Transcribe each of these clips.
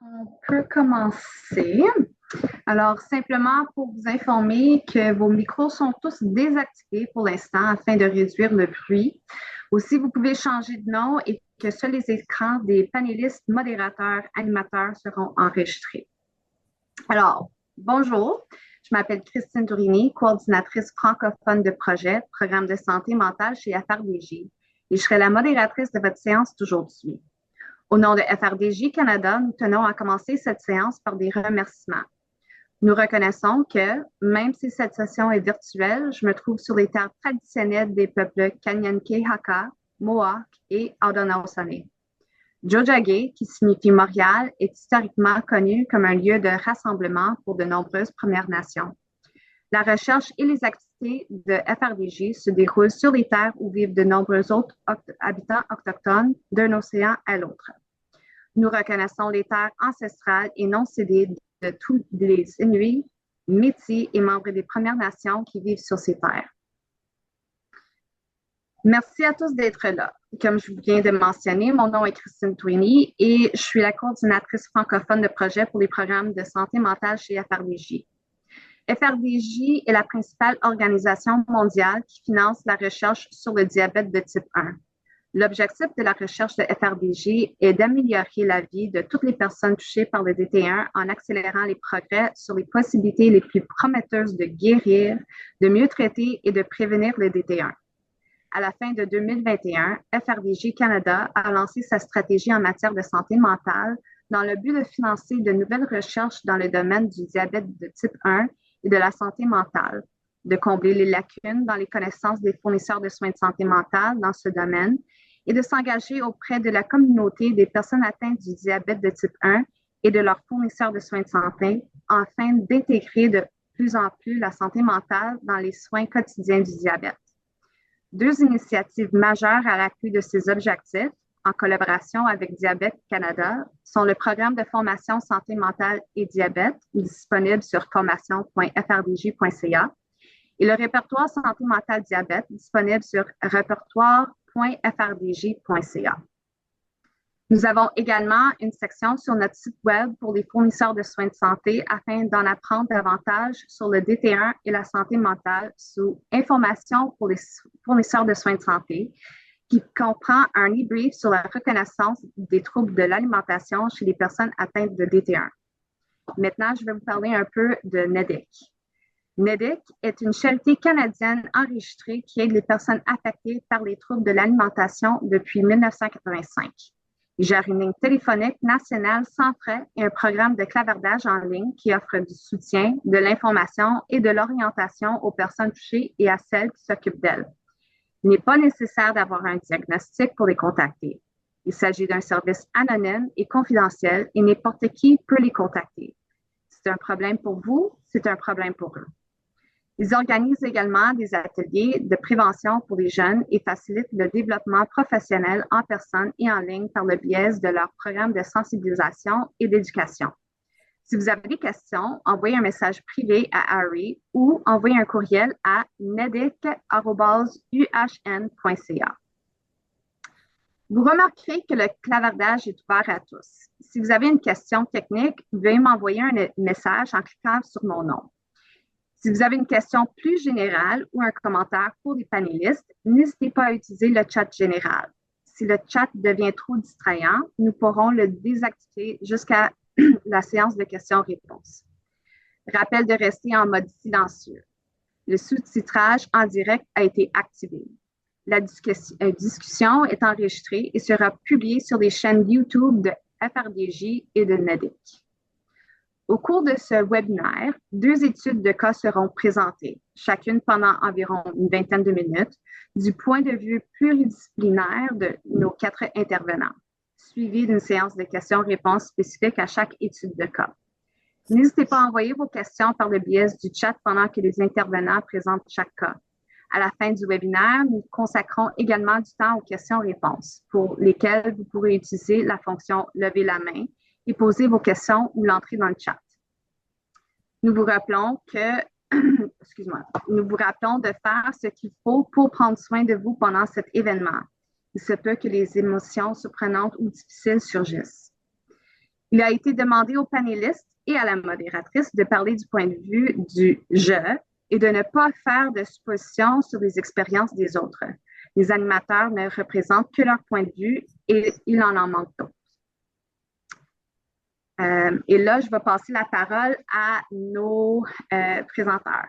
On peut commencer. Alors, simplement pour vous informer que vos micros sont tous désactivés pour l'instant afin de réduire le bruit. Aussi, vous pouvez changer de nom et que seuls les écrans des panélistes, modérateurs, animateurs seront enregistrés. Alors, bonjour. Je m'appelle Christine Tourini, coordinatrice francophone de projet, programme de santé mentale chez FRDJ, et je serai la modératrice de votre séance d'aujourd'hui. Au nom de FRDJ Canada, nous tenons à commencer cette séance par des remerciements. Nous reconnaissons que, même si cette session est virtuelle, je me trouve sur les terres traditionnelles des peuples Kanyenke-Haka, Mohawk et Haudenosaunee. Tiohtià:ke, qui signifie Montréal, est historiquement connu comme un lieu de rassemblement pour de nombreuses Premières Nations. La recherche et les activités de FRDJ se déroulent sur les terres où vivent de nombreux autres habitants autochtones d'un océan à l'autre. Nous reconnaissons les terres ancestrales et non cédées de tous les Inuits, Métis et membres des Premières Nations qui vivent sur ces terres. Merci à tous d'être là. Comme je viens de mentionner, mon nom est Christine Tourini et je suis la coordinatrice francophone de projet pour les programmes de santé mentale chez FRDJ. FRDJ est la principale organisation mondiale qui finance la recherche sur le diabète de type 1. L'objectif de la recherche de FRDJ est d'améliorer la vie de toutes les personnes touchées par le DT1 en accélérant les progrès sur les possibilités les plus prometteuses de guérir, de mieux traiter et de prévenir le DT1. À la fin de 2021, FRDJ Canada a lancé sa stratégie en matière de santé mentale dans le but de financer de nouvelles recherches dans le domaine du diabète de type 1 et de la santé mentale, de combler les lacunes dans les connaissances des fournisseurs de soins de santé mentale dans ce domaine et de s'engager auprès de la communauté des personnes atteintes du diabète de type 1 et de leurs fournisseurs de soins de santé afin d'intégrer de plus en plus la santé mentale dans les soins quotidiens du diabète. Deux initiatives majeures à l'appui de ces objectifs, en collaboration avec Diabète Canada, sont le programme de formation santé mentale et diabète, disponible sur formation.frdj.ca, et le répertoire santé mentale diabète, disponible sur répertoire.frdj.ca. Nous avons également une section sur notre site web pour les fournisseurs de soins de santé afin d'en apprendre davantage sur le DT1 et la santé mentale sous Information pour les fournisseurs de soins de santé, qui comprend un e-brief sur la reconnaissance des troubles de l'alimentation chez les personnes atteintes de DT1. Maintenant, je vais vous parler un peu de NEDIC. NEDIC est une charité canadienne enregistrée qui aide les personnes affectées par les troubles de l'alimentation depuis 1985. Il gère une ligne téléphonique nationale sans frais et un programme de clavardage en ligne qui offre du soutien, de l'information et de l'orientation aux personnes touchées et à celles qui s'occupent d'elles. Il n'est pas nécessaire d'avoir un diagnostic pour les contacter. Il s'agit d'un service anonyme et confidentiel et n'importe qui peut les contacter. C'est un problème pour vous, c'est un problème pour eux. Ils organisent également des ateliers de prévention pour les jeunes et facilitent le développement professionnel en personne et en ligne par le biais de leur programme de sensibilisation et d'éducation. Si vous avez des questions, envoyez un message privé à Harry ou envoyez un courriel à nedic@uhn.ca. Vous remarquerez que le clavardage est ouvert à tous. Si vous avez une question technique, veuillez m'envoyer un message en cliquant sur mon nom. Si vous avez une question plus générale ou un commentaire pour les panélistes, n'hésitez pas à utiliser le chat général. Si le chat devient trop distrayant, nous pourrons le désactiver jusqu'à la séance de questions-réponses. Rappel de rester en mode silencieux. Le sous-titrage en direct a été activé. La discussion est enregistrée et sera publiée sur les chaînes YouTube de FRDJ et de NEDIC. Au cours de ce webinaire, 2 études de cas seront présentées, chacune pendant environ une vingtaine de minutes, du point de vue pluridisciplinaire de nos 4 intervenants, suivi d'une séance de questions-réponses spécifiques à chaque étude de cas. N'hésitez pas à envoyer vos questions par le biais du chat pendant que les intervenants présentent chaque cas. À la fin du webinaire, nous consacrons également du temps aux questions-réponses, pour lesquelles vous pourrez utiliser la fonction « Lever la main » et poser vos questions ou l'entrer dans le chat. Nous vous rappelons nous vous rappelons de faire ce qu'il faut pour prendre soin de vous pendant cet événement. Il se peut que les émotions surprenantes ou difficiles surgissent. Il a été demandé aux panélistes et à la modératrice de parler du point de vue du je et de ne pas faire de suppositions sur les expériences des autres. Les animateurs ne représentent que leur point de vue et il en manque d'autres. Et là, je vais passer la parole à nos présenteurs.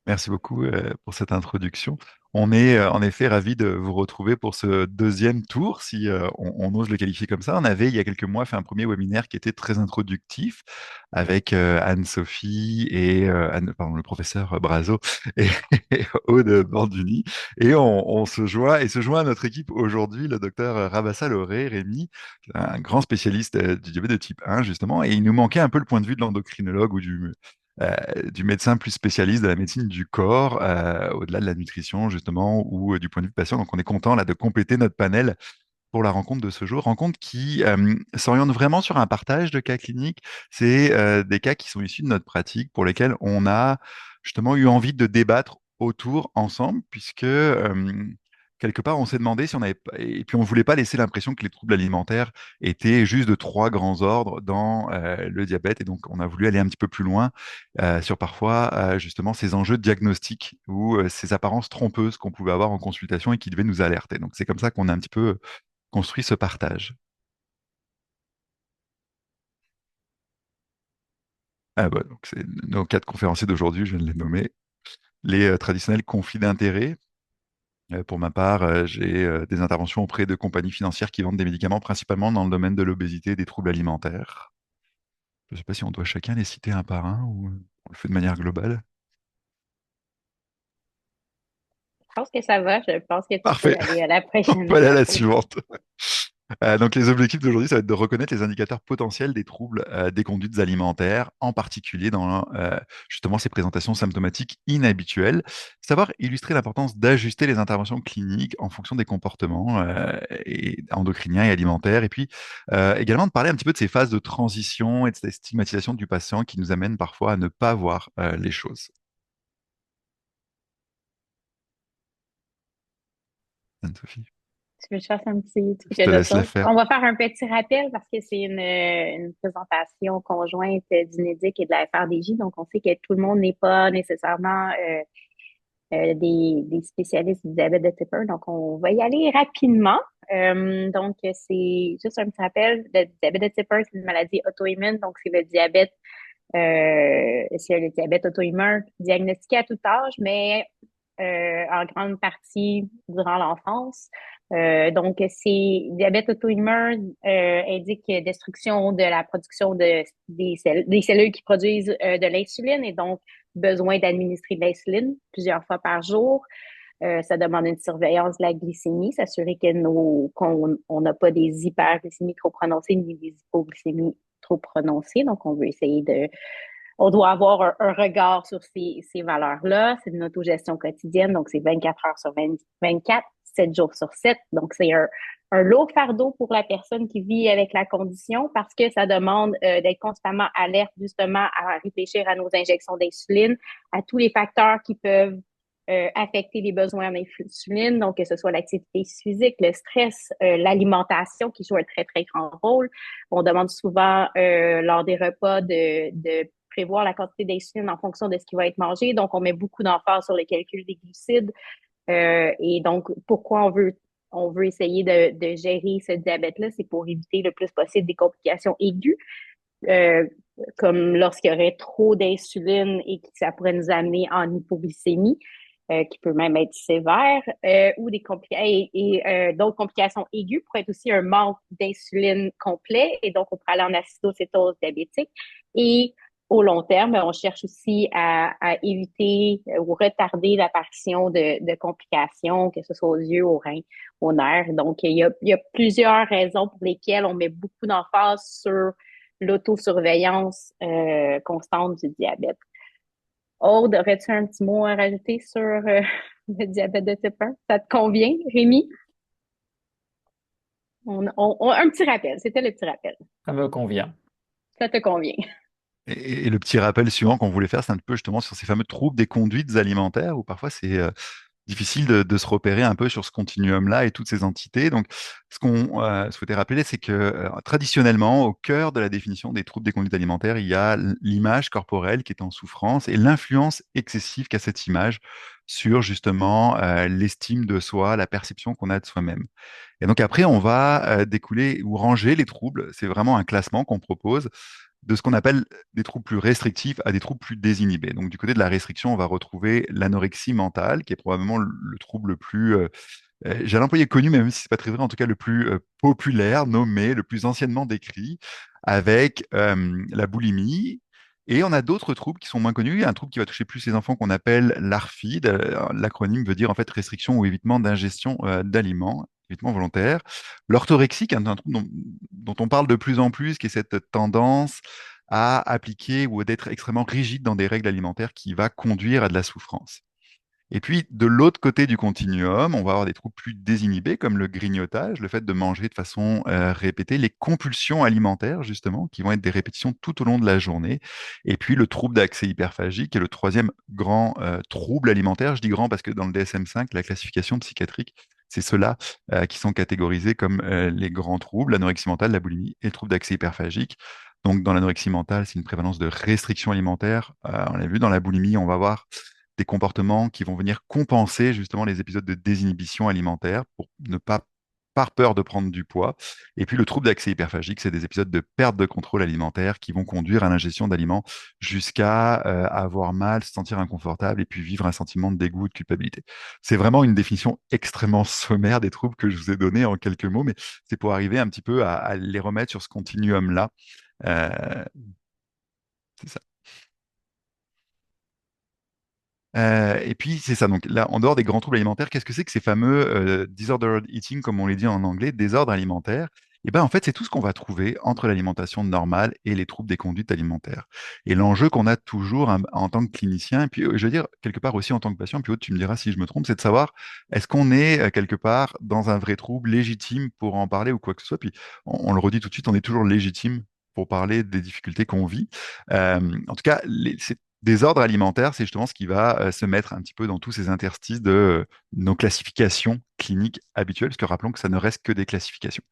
Merci beaucoup pour cette introduction. On est en effet ravis de vous retrouver pour ce deuxième tour, si on ose le qualifier comme ça. On avait, il y a quelques mois, fait un premier webinaire qui était très introductif avec Anne-Sophie et pardon, le professeur Brazo et, et Aude Borduni. Et on se joint à notre équipe aujourd'hui, le docteur Rabassa Loré, Rémi, un grand spécialiste du diabète de type 1, justement. Et il nous manquait un peu le point de vue de l'endocrinologue ou du médecin plus spécialiste de la médecine du corps, au-delà de la nutrition justement, ou du point de vue patient. Donc on est content là de compléter notre panel pour la rencontre de ce jour, rencontre qui s'oriente vraiment sur un partage de cas cliniques. C'est des cas qui sont issus de notre pratique, pour lesquels on a justement eu envie de débattre autour ensemble, puisque quelque part on s'est demandé si on avait et puis on voulait pas laisser l'impression que les troubles alimentaires étaient juste de trois grands ordres dans le diabète, et donc on a voulu aller un petit peu plus loin sur parfois justement ces enjeux diagnostiques ou ces apparences trompeuses qu'on pouvait avoir en consultation et qui devaient nous alerter. Donc c'est comme ça qu'on a un petit peu construit ce partage. Ah bah, donc c'est nos quatre conférenciers d'aujourd'hui, je viens de les nommer. Les traditionnels conflits d'intérêts. Pour ma part, j'ai des interventions auprès de compagnies financières qui vendent des médicaments principalement dans le domaine de l'obésité et des troubles alimentaires. Je ne sais pas si on doit chacun les citer un par un ou on le fait de manière globale. Je pense que ça va. Je pense que tu peux Parfait. aller à la On prochaine peut aller à la diapo. suivante. Donc les objectifs d'aujourd'hui, ça va être de reconnaître les indicateurs potentiels des troubles des conduites alimentaires, en particulier dans justement ces présentations symptomatiques inhabituelles. Savoir illustrer l'importance d'ajuster les interventions cliniques en fonction des comportements endocriniens et alimentaires, et puis également de parler un petit peu de ces phases de transition et de cette stigmatisation du patient qui nous amène parfois à ne pas voir les choses. Anne-Sophie, Tu veux que je fasse un petit je truc te de laisse la sauce? faire. On va faire un petit rappel parce que c'est une présentation conjointe d'UNEDIC et de la FRDJ. Donc, on sait que tout le monde n'est pas nécessairement des spécialistes du diabète de type 1. Donc, on va y aller rapidement. Donc, c'est juste un petit rappel. Le diabète de type 1, c'est une maladie auto-immune. Donc, c'est le diabète auto-immun diagnostiqué à tout âge, mais en grande partie durant l'enfance. Donc, c'est diabète auto-immun indique destruction de la production des cellules qui produisent de l'insuline et donc besoin d'administrer de l'insuline plusieurs fois par jour. Ça demande une surveillance de la glycémie, s'assurer qu'on n'a pas des hyperglycémies trop prononcées ni des hypoglycémies trop prononcées. Donc, on doit avoir un regard sur ces valeurs-là. C'est une autogestion quotidienne, donc c'est 24 heures sur 24, 7 jours sur 7. Donc, c'est un lourd fardeau pour la personne qui vit avec la condition parce que ça demande d'être constamment alerte justement à réfléchir à nos injections d'insuline, à tous les facteurs qui peuvent affecter les besoins en insuline, donc que ce soit l'activité physique, le stress, l'alimentation qui joue un très, très grand rôle. On demande souvent lors des repas de prévoir la quantité d'insuline en fonction de ce qui va être mangé. Donc, on met beaucoup d'emphase sur le calcul des glucides. Et donc, pourquoi on veut essayer de gérer ce diabète-là? C'est pour éviter le plus possible des complications aiguës, euh, comme lorsqu'il y aurait trop d'insuline et que ça pourrait nous amener en hypoglycémie. Qui peut même être sévère, ou d'autres complications aiguës pourraient être aussi un manque d'insuline complet, et donc on pourrait aller en acidocétose diabétique. Et au long terme, on cherche aussi à éviter ou retarder l'apparition de complications, que ce soit aux yeux, aux reins, aux nerfs. Donc, il y a plusieurs raisons pour lesquelles on met beaucoup d'emphase sur l'autosurveillance constante du diabète. Aude, aurais-tu un petit mot à rajouter sur le diabète de type 1? Ça te convient, Rémi? Un petit rappel, c'était le petit rappel. Ça me convient. Ça te convient. Et le petit rappel suivant qu'on voulait faire, c'est un peu justement sur ces fameux troubles des conduites alimentaires, où parfois c'est difficile de se repérer un peu sur ce continuum-là et toutes ces entités. Donc, ce qu'on souhaitait rappeler, c'est que traditionnellement, au cœur de la définition des troubles des conduites alimentaires, il y a l'image corporelle qui est en souffrance et l'influence excessive qu'a cette image sur justement l'estime de soi, la perception qu'on a de soi-même. Et donc après, on va découler ou ranger les troubles. C'est vraiment un classement qu'on propose de ce qu'on appelle des troubles plus restrictifs à des troubles plus désinhibés. Donc, du côté de la restriction, on va retrouver l'anorexie mentale, qui est probablement le trouble le plus, j'allais employer connu, même si c'est pas très vrai, en tout cas le plus populaire, nommé, le plus anciennement décrit, avec la boulimie. Et on a d'autres troubles qui sont moins connus. Il y a un trouble qui va toucher plus les enfants qu'on appelle l'ARFID. L'acronyme veut dire en fait restriction ou évitement d'ingestion d'aliments, évitement volontaire. L'orthorexie, qui est un trouble dont on parle de plus en plus, qui est cette tendance à appliquer ou d'être extrêmement rigide dans des règles alimentaires qui va conduire à de la souffrance. Et puis, de l'autre côté du continuum, on va avoir des troubles plus désinhibés, comme le grignotage, le fait de manger de façon répétée, les compulsions alimentaires, justement, qui vont être des répétitions tout au long de la journée. Et puis, le trouble d'accès hyperphagique, qui est le troisième grand trouble alimentaire. Je dis grand parce que dans le DSM-5, la classification psychiatrique, c'est ceux-là qui sont catégorisés comme les grands troubles, l'anorexie mentale, la boulimie et le trouble d'accès hyperphagique. Donc, dans l'anorexie mentale, c'est une prévalence de restrictions alimentaires. On l'a vu, dans la boulimie, on va voir des comportements qui vont venir compenser justement les épisodes de désinhibition alimentaire pour ne pas, par peur de prendre du poids. Et puis le trouble d'accès hyperphagique, c'est des épisodes de perte de contrôle alimentaire qui vont conduire à l'ingestion d'aliments jusqu'à avoir mal, se sentir inconfortable et puis vivre un sentiment de dégoût, de culpabilité. C'est vraiment une définition extrêmement sommaire des troubles que je vous ai donné en quelques mots, mais c'est pour arriver un petit peu à les remettre sur ce continuum-là. Euh, c'est ça. Et puis, c'est ça. Donc là, en dehors des grands troubles alimentaires, qu'est-ce que c'est que ces fameux disordered eating, comme on les dit en anglais, désordre alimentaire? Et ben, en fait, c'est tout ce qu'on va trouver entre l'alimentation normale et les troubles des conduites alimentaires. Et l'enjeu qu'on a toujours en tant que clinicien, et puis je veux dire, quelque part aussi en tant que patient, puis autre, tu me diras si je me trompe, c'est de savoir est-ce qu'on est quelque part dans un vrai trouble légitime pour en parler ou quoi que ce soit. Puis on le redit tout de suite, on est toujours légitime pour parler des difficultés qu'on vit. En tout cas, c'est désordre alimentaire, c'est justement ce qui va se mettre un petit peu dans tous ces interstices de nos classifications cliniques habituelles, parce que rappelons que ça ne reste que des classifications.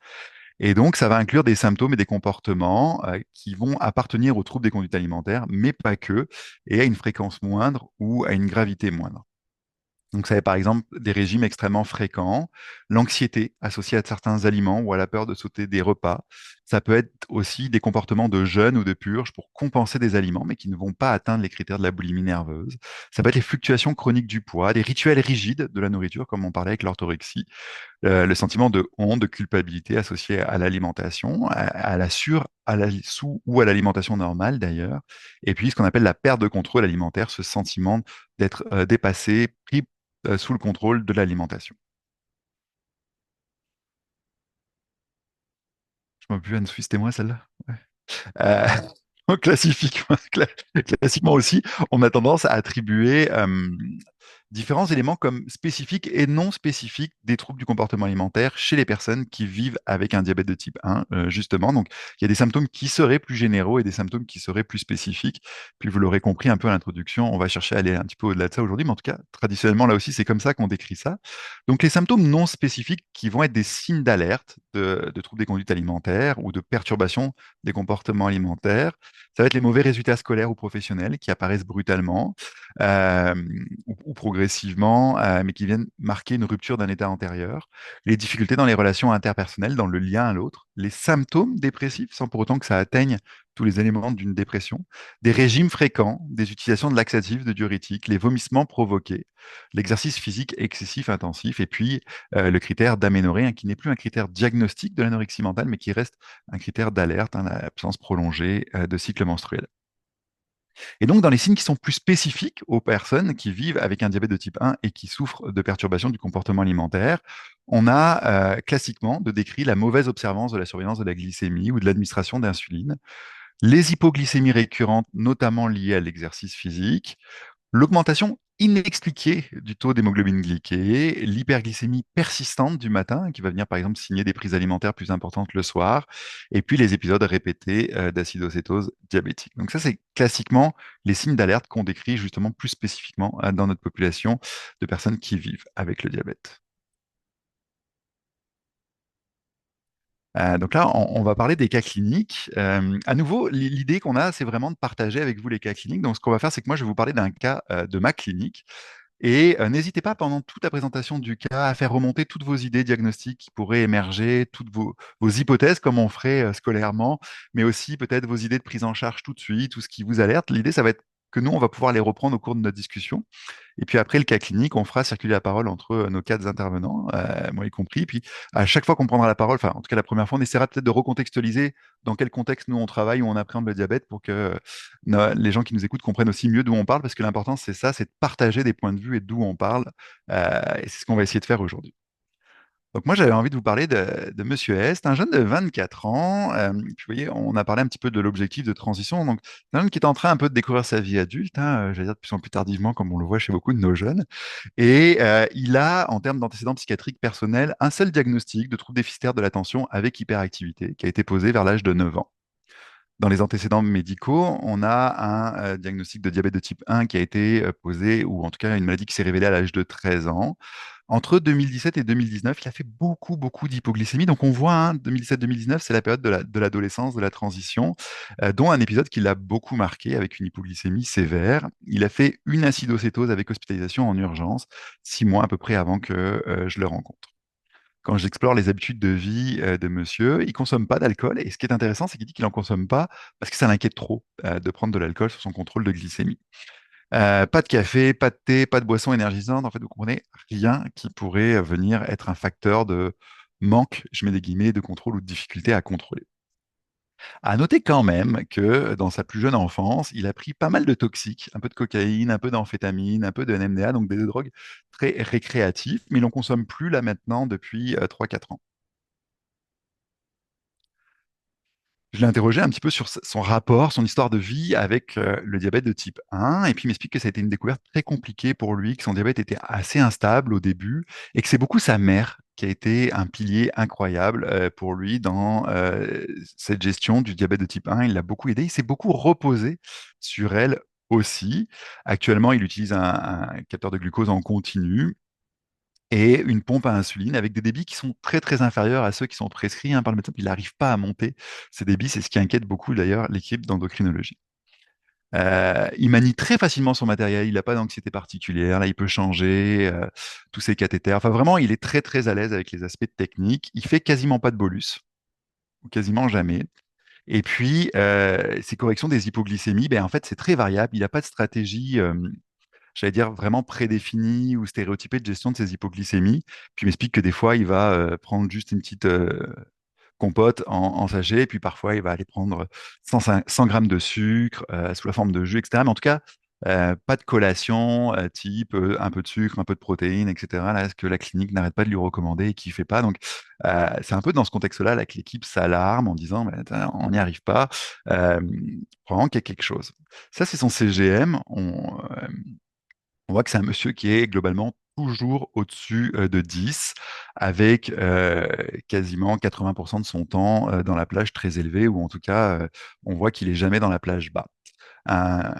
Et donc, ça va inclure des symptômes et des comportements qui vont appartenir aux troubles des conduites alimentaires, mais pas que, et à une fréquence moindre ou à une gravité moindre. Donc, ça va être par exemple des régimes extrêmement fréquents, l'anxiété associée à certains aliments ou à la peur de sauter des repas. Ça peut être aussi des comportements de jeûne ou de purge pour compenser des aliments, mais qui ne vont pas atteindre les critères de la boulimie nerveuse. Ça peut être les fluctuations chroniques du poids, des rituels rigides de la nourriture, comme on parlait avec l'orthorexie, le sentiment de honte, de culpabilité associé à l'alimentation, à la à la sous ou à l'alimentation normale d'ailleurs, et puis ce qu'on appelle la perte de contrôle alimentaire, ce sentiment d'être dépassé, pris sous le contrôle de l'alimentation. Je m'en plus Anne-Sophie, c'était moi celle-là? Ouais. Euh, classiquement, classiquement aussi, on a tendance à attribuer différents éléments comme spécifiques et non spécifiques des troubles du comportement alimentaire chez les personnes qui vivent avec un diabète de type 1, justement. Donc, il y a des symptômes qui seraient plus généraux et des symptômes qui seraient plus spécifiques. Puis, vous l'aurez compris un peu à l'introduction, on va chercher à aller un petit peu au-delà de ça aujourd'hui, mais en tout cas, traditionnellement, là aussi, c'est comme ça qu'on décrit ça. Donc, les symptômes non spécifiques qui vont être des signes d'alerte de troubles des conduites alimentaires ou de perturbations des comportements alimentaires, ça va être les mauvais résultats scolaires ou professionnels qui apparaissent brutalement euh, ou progressivement, mais qui viennent marquer une rupture d'un état antérieur, les difficultés dans les relations interpersonnelles, dans le lien à l'autre, les symptômes dépressifs, sans pour autant que ça atteigne tous les éléments d'une dépression, des régimes fréquents, des utilisations de laxatifs, de diurétiques, les vomissements provoqués, l'exercice physique excessif, intensif, et puis le critère d'aménorrhée, hein, qui n'est plus un critère diagnostique de l'anorexie mentale, mais qui reste un critère d'alerte, hein, l'absence prolongée de cycle menstruel. Et donc, dans les signes qui sont plus spécifiques aux personnes qui vivent avec un diabète de type 1 et qui souffrent de perturbations du comportement alimentaire, on a classiquement de décrit la mauvaise observance de la surveillance de la glycémie ou de l'administration d'insuline, les hypoglycémies récurrentes, notamment liées à l'exercice physique, l'augmentation inexpliquée du taux d'hémoglobine glyquée, l'hyperglycémie persistante du matin, qui va venir par exemple signer des prises alimentaires plus importantes le soir, et puis les épisodes répétés d'acidocétose diabétique. Donc ça, c'est classiquement les signes d'alerte qu'on décrit justement plus spécifiquement dans notre population de personnes qui vivent avec le diabète. Donc là, on va parler des cas cliniques. À nouveau, l'idée qu'on a, c'est vraiment de partager avec vous les cas cliniques. Donc, ce qu'on va faire, c'est que moi, je vais vous parler d'un cas de ma clinique. Et n'hésitez pas pendant toute la présentation du cas à faire remonter toutes vos idées diagnostiques qui pourraient émerger, toutes vos hypothèses, comme on ferait scolairement, mais aussi peut-être vos idées de prise en charge tout de suite, tout ce qui vous alerte. L'idée, ça va être que nous, on va pouvoir les reprendre au cours de notre discussion. Et puis après le cas clinique, on fera circuler la parole entre nos quatre intervenants, moi y compris. Puis à chaque fois qu'on prendra la parole, enfin en tout cas la première fois, on essaiera peut-être de recontextualiser dans quel contexte nous on travaille, où on appréhende le diabète pour que les gens qui nous écoutent comprennent aussi mieux d'où on parle, parce que l'important c'est ça, c'est de partager des points de vue et d'où on parle. Et c'est ce qu'on va essayer de faire aujourd'hui. Donc moi, j'avais envie de vous parler de Monsieur S. C'est un jeune de 24 ans. Puis vous voyez, on a parlé un petit peu de l'objectif de transition. Donc, c'est un jeune qui est en train un peu de découvrir sa vie adulte, hein, j'allais dire de plus en plus tardivement, comme on le voit chez beaucoup de nos jeunes. Et il a, en termes d'antécédents psychiatriques personnels, un seul diagnostic de trouble déficitaire de l'attention avec hyperactivité qui a été posé vers l'âge de 9 ans. Dans les antécédents médicaux, on a un diagnostic de diabète de type 1 qui a été posé, ou en tout cas une maladie qui s'est révélée à l'âge de 13 ans. Entre 2017 et 2019, il a fait beaucoup, beaucoup d'hypoglycémie. Donc on voit, hein, 2017-2019, c'est la période de l'adolescence, de la transition, dont un épisode qui l'a beaucoup marqué avec une hypoglycémie sévère. Il a fait une acidocétose avec hospitalisation en urgence, 6 mois à peu près avant que je le rencontre. Quand j'explore les habitudes de vie de monsieur, il consomme pas d'alcool. Et ce qui est intéressant, c'est qu'il dit qu'il en consomme pas parce que ça l'inquiète trop de prendre de l'alcool sur son contrôle de glycémie. Pas de café, pas de thé, pas de boisson énergisante. En fait, vous comprenez, rien qui pourrait venir être un facteur de manque, je mets des guillemets, de contrôle ou de difficulté à contrôler. À noter quand même que dans sa plus jeune enfance, il a pris pas mal de toxiques, un peu de cocaïne, un peu d'amphétamine, un peu de NMDA, donc des drogues très récréatives, mais il n'en consomme plus là maintenant depuis 3-4 ans. Je l'ai interrogé un petit peu sur son rapport, son histoire de vie avec le diabète de type 1, et puis il m'explique que ça a été une découverte très compliquée pour lui, que son diabète était assez instable au début, et que c'est beaucoup sa mère qui a été un pilier incroyable pour lui dans cette gestion du diabète de type 1. Il l'a beaucoup aidé, il s'est beaucoup reposé sur elle aussi. Actuellement, il utilise un capteur de glucose en continu et une pompe à insuline avec des débits qui sont très très inférieurs à ceux qui sont prescrits par le médecin. Il n'arrive pas à monter ces débits, c'est ce qui inquiète beaucoup d'ailleurs l'équipe d'endocrinologie. Il manie très facilement son matériel, il n'a pas d'anxiété particulière, là il peut changer tous ses cathéters. Enfin vraiment, il est très très à l'aise avec les aspects techniques. Il fait quasiment pas de bolus, ou quasiment jamais. Et puis, ces corrections des hypoglycémies, ben, en fait, c'est très variable. Il n'a pas de stratégie j'allais dire, vraiment prédéfinie ou stéréotypée de gestion de ses hypoglycémies. Puis il m'explique que des fois, il va prendre juste une petite compote en sachet, et puis parfois, il va aller prendre 100 grammes de sucre sous la forme de jus, etc. Mais en tout cas, pas de collation type un peu de sucre, un peu de protéines, etc. Là, ce que la clinique n'arrête pas de lui recommander et qu'il ne fait pas. Donc, c'est un peu dans ce contexte-là là, que l'équipe s'alarme en disant, bah, on n'y arrive pas, probablement qu'il y a quelque chose. Ça, c'est son CGM. On voit que c'est un monsieur qui est globalement toujours au-dessus de 10, avec quasiment 80% de son temps dans la plage très élevée, ou en tout cas, on voit qu'il est jamais dans la plage bas. Un-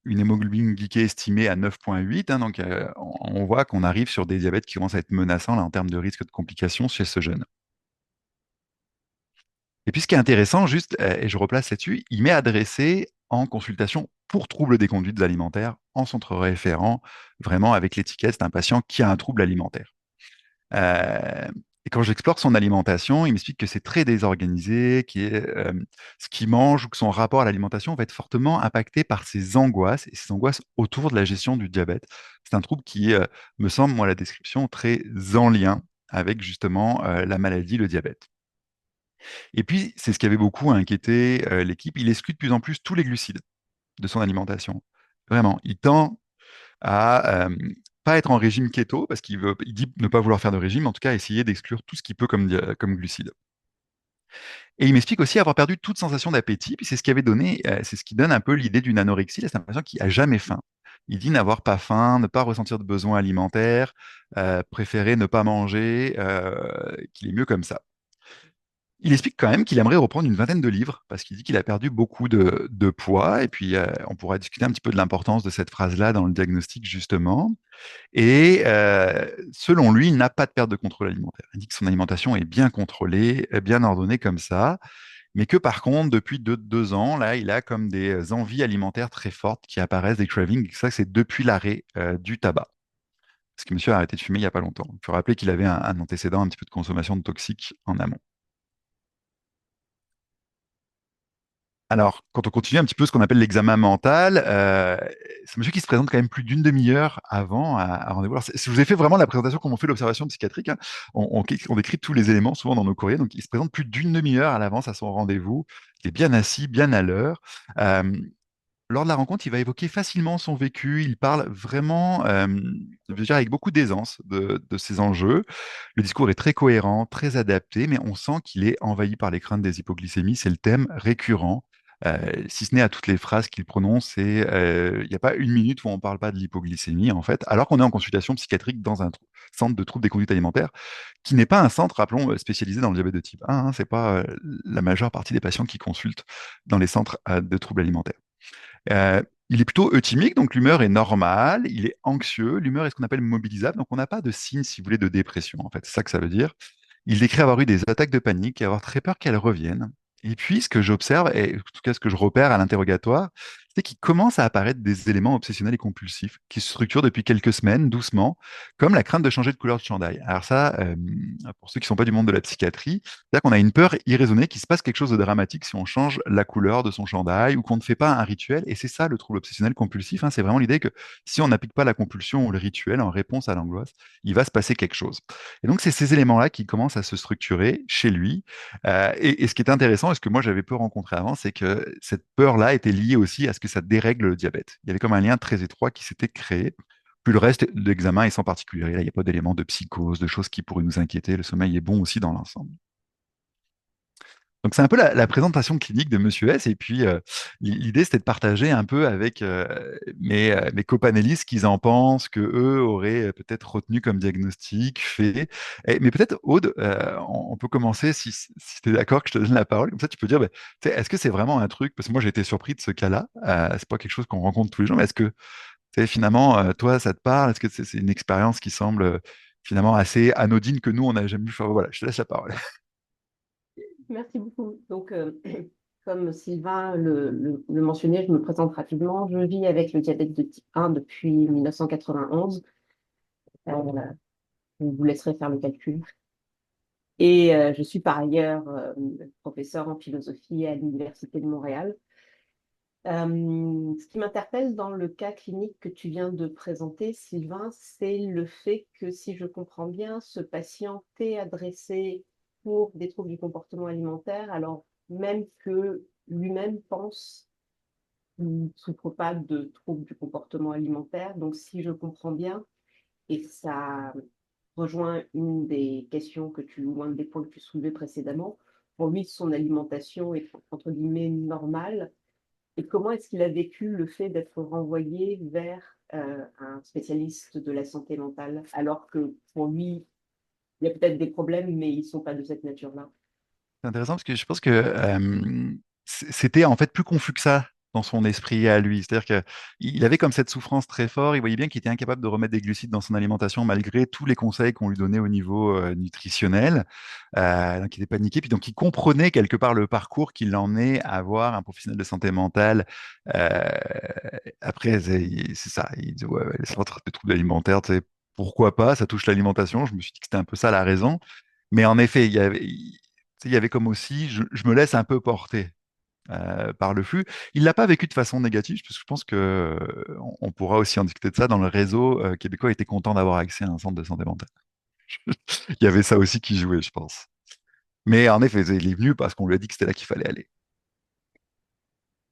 une hémoglobine glyquée estimée à 9,8, hein, donc on voit qu'on arrive sur des diabètes qui commencent à être menaçants là, en termes de risque de complications chez ce jeune. Et puis ce qui est intéressant, juste, et je replace là-dessus, il m'est adressé en consultation pour troubles des conduites alimentaires en centre référent, vraiment avec l'étiquette d'un patient qui a un trouble alimentaire. Euh, et quand j'explore son alimentation, il m'explique que c'est très désorganisé, ce qu'il mange ou que son rapport à l'alimentation va être fortement impacté par ses angoisses et ses angoisses autour de la gestion du diabète. C'est un trouble qui me semble, moi, la description très en lien avec justement la maladie, le diabète. Et puis, c'est ce qui avait beaucoup inquiété l'équipe, il exclut de plus en plus tous les glucides de son alimentation. Vraiment, il tend à pas être en régime keto, parce il dit ne pas vouloir faire de régime, en tout cas essayer d'exclure tout ce qu'il peut comme glucides. Et il m'explique aussi avoir perdu toute sensation d'appétit, puis c'est ce qui avait donné, c'est ce qui donne un peu l'idée d'une anorexie, là, c'est un patient qui a jamais faim. Il dit n'avoir pas faim, ne pas ressentir de besoin alimentaire, préférer ne pas manger, qu'il est mieux comme ça. Il explique quand même qu'il aimerait reprendre une vingtaine de livres parce qu'il dit qu'il a perdu beaucoup de poids. Et puis, on pourra discuter un petit peu de l'importance de cette phrase-là dans le diagnostic, justement. Et selon lui, il n'a pas de perte de contrôle alimentaire. Il dit que son alimentation est bien contrôlée, bien ordonnée comme ça, mais que par contre, depuis 2 ans, là, il a comme des envies alimentaires très fortes qui apparaissent, des cravings, et que ça, c'est depuis l'arrêt du tabac. Parce que monsieur a arrêté de fumer il n'y a pas longtemps. Il faut rappeler qu'il avait un antécédent un petit peu de consommation de toxiques en amont. Alors, quand on continue un petit peu ce qu'on appelle l'examen mental, c'est un monsieur qui se présente quand même plus d'une demi-heure avant à rendez-vous. Alors, je vous ai fait vraiment la présentation comme on fait l'observation psychiatrique, hein. On décrit tous les éléments souvent dans nos courriers. Donc, il se présente plus d'une demi-heure à l'avance à son rendez-vous. Il est bien assis, bien à l'heure. Euh, Lors de la rencontre, il va évoquer facilement son vécu. Il parle vraiment, je veux dire, avec beaucoup d'aisance de ses enjeux. Le discours est très cohérent, très adapté, mais on sent qu'il est envahi par les craintes des hypoglycémies. C'est le thème récurrent. Si ce n'est à toutes les phrases qu'il prononce, il n'y a pas une minute où on ne parle pas de l'hypoglycémie, en fait, alors qu'on est en consultation psychiatrique dans un centre de troubles des conduites alimentaires, qui n'est pas un centre, rappelons, spécialisé dans le diabète de type 1, hein. C'est pas la majeure partie des patients qui consultent dans les centres de troubles alimentaires. Euh, il est plutôt euthymique, donc l'humeur est normale. Il est anxieux. L'humeur est ce qu'on appelle mobilisable. Donc on n'a pas de signe, si vous voulez, de dépression. En fait, c'est ça que ça veut dire. Il décrit avoir eu des attaques de panique et avoir très peur qu'elles reviennent. Et puis, ce que j'observe, et en tout cas ce que je repère à l'interrogatoire, c'est qu'il commence à apparaître des éléments obsessionnels et compulsifs qui se structurent depuis quelques semaines, doucement, comme la crainte de changer de couleur de chandail. Alors ça, pour ceux qui ne sont pas du monde de la psychiatrie, c'est-à-dire qu'on a une peur irraisonnée qu'il se passe quelque chose de dramatique si on change la couleur de son chandail ou qu'on ne fait pas un rituel. Et c'est ça le trouble obsessionnel compulsif, hein. C'est vraiment l'idée que si on n'applique pas la compulsion ou le rituel en réponse à l'angoisse, il va se passer quelque chose. Et donc, c'est ces éléments-là qui commencent à se structurer chez lui. Et ce qui est intéressant, et ce que moi j'avais peu rencontré avant, c'est que cette peur-là était liée aussi à ce que ça dérègle le diabète. Il y avait comme un lien très étroit qui s'était créé. Puis le reste de l'examen est sans particulier. Là, il n'y a pas d'éléments de psychose, de choses qui pourraient nous inquiéter. Le sommeil est bon aussi dans l'ensemble. Donc c'est un peu la présentation clinique de Monsieur S. Et puis l'idée c'était de partager un peu avec mes copanélistes ce qu'ils en pensent, que eux auraient peut-être retenu comme diagnostic, fait. Mais peut-être Aude, on peut commencer si tu es d'accord que je te donne la parole. Comme ça tu peux dire, bah, tu sais, est-ce que c'est vraiment un truc? Parce que moi j'ai été surpris de ce cas-là. C'est pas quelque chose qu'on rencontre tous les jours. Mais est-ce que tu sais, finalement toi ça te parle? Est-ce que c'est une expérience qui semble finalement assez anodine que nous on n'a jamais vu? Enfin, voilà, je te laisse la parole. Merci beaucoup. Donc, comme Sylvain le mentionnait, je me présente rapidement. Je vis avec le diabète de type 1 depuis 1991. Euh, je vous laisserai faire le calcul. Et je suis par ailleurs professeur en philosophie à l'Université de Montréal. Ce qui m'interpelle dans le cas clinique que tu viens de présenter, Sylvain, c'est le fait que, si je comprends bien, ce patient t'est adressé pour des troubles du comportement alimentaire, alors même que lui-même pense qu'il ne souffre pas de troubles du comportement alimentaire. Donc, si je comprends bien, et ça rejoint une des questions ou un des points que tu soulevais précédemment, pour lui, son alimentation est entre guillemets normale. Et comment est-ce qu'il a vécu le fait d'être renvoyé vers un spécialiste de la santé mentale, alors que pour lui, il y a peut-être des problèmes, mais ils ne sont pas de cette nature-là? C'est intéressant parce que je pense que c'était en fait plus confus que ça dans son esprit à lui. C'est-à-dire qu'il avait comme cette souffrance très forte. Il voyait bien qu'il était incapable de remettre des glucides dans son alimentation malgré tous les conseils qu'on lui donnait au niveau nutritionnel. Donc il était paniqué. Puis donc il comprenait quelque part le parcours qu'il en est à avoir un professionnel de santé mentale. Euh, Après, c'est ça. Il dit, ouais, ouais, les centres de troubles alimentaires, tu sais, pourquoi pas? Ça touche l'alimentation. Je me suis dit que c'était un peu ça la raison. Mais en effet, il y avait comme aussi, je me laisse un peu porter par le flux. Il l'a pas vécu de façon négative, parce que je pense que on pourra aussi en discuter de ça. Dans le réseau québécois était content d'avoir accès à un centre de santé mentale. Il y avait ça aussi qui jouait, je pense. Mais en effet, il est venu parce qu'on lui a dit que c'était là qu'il fallait aller.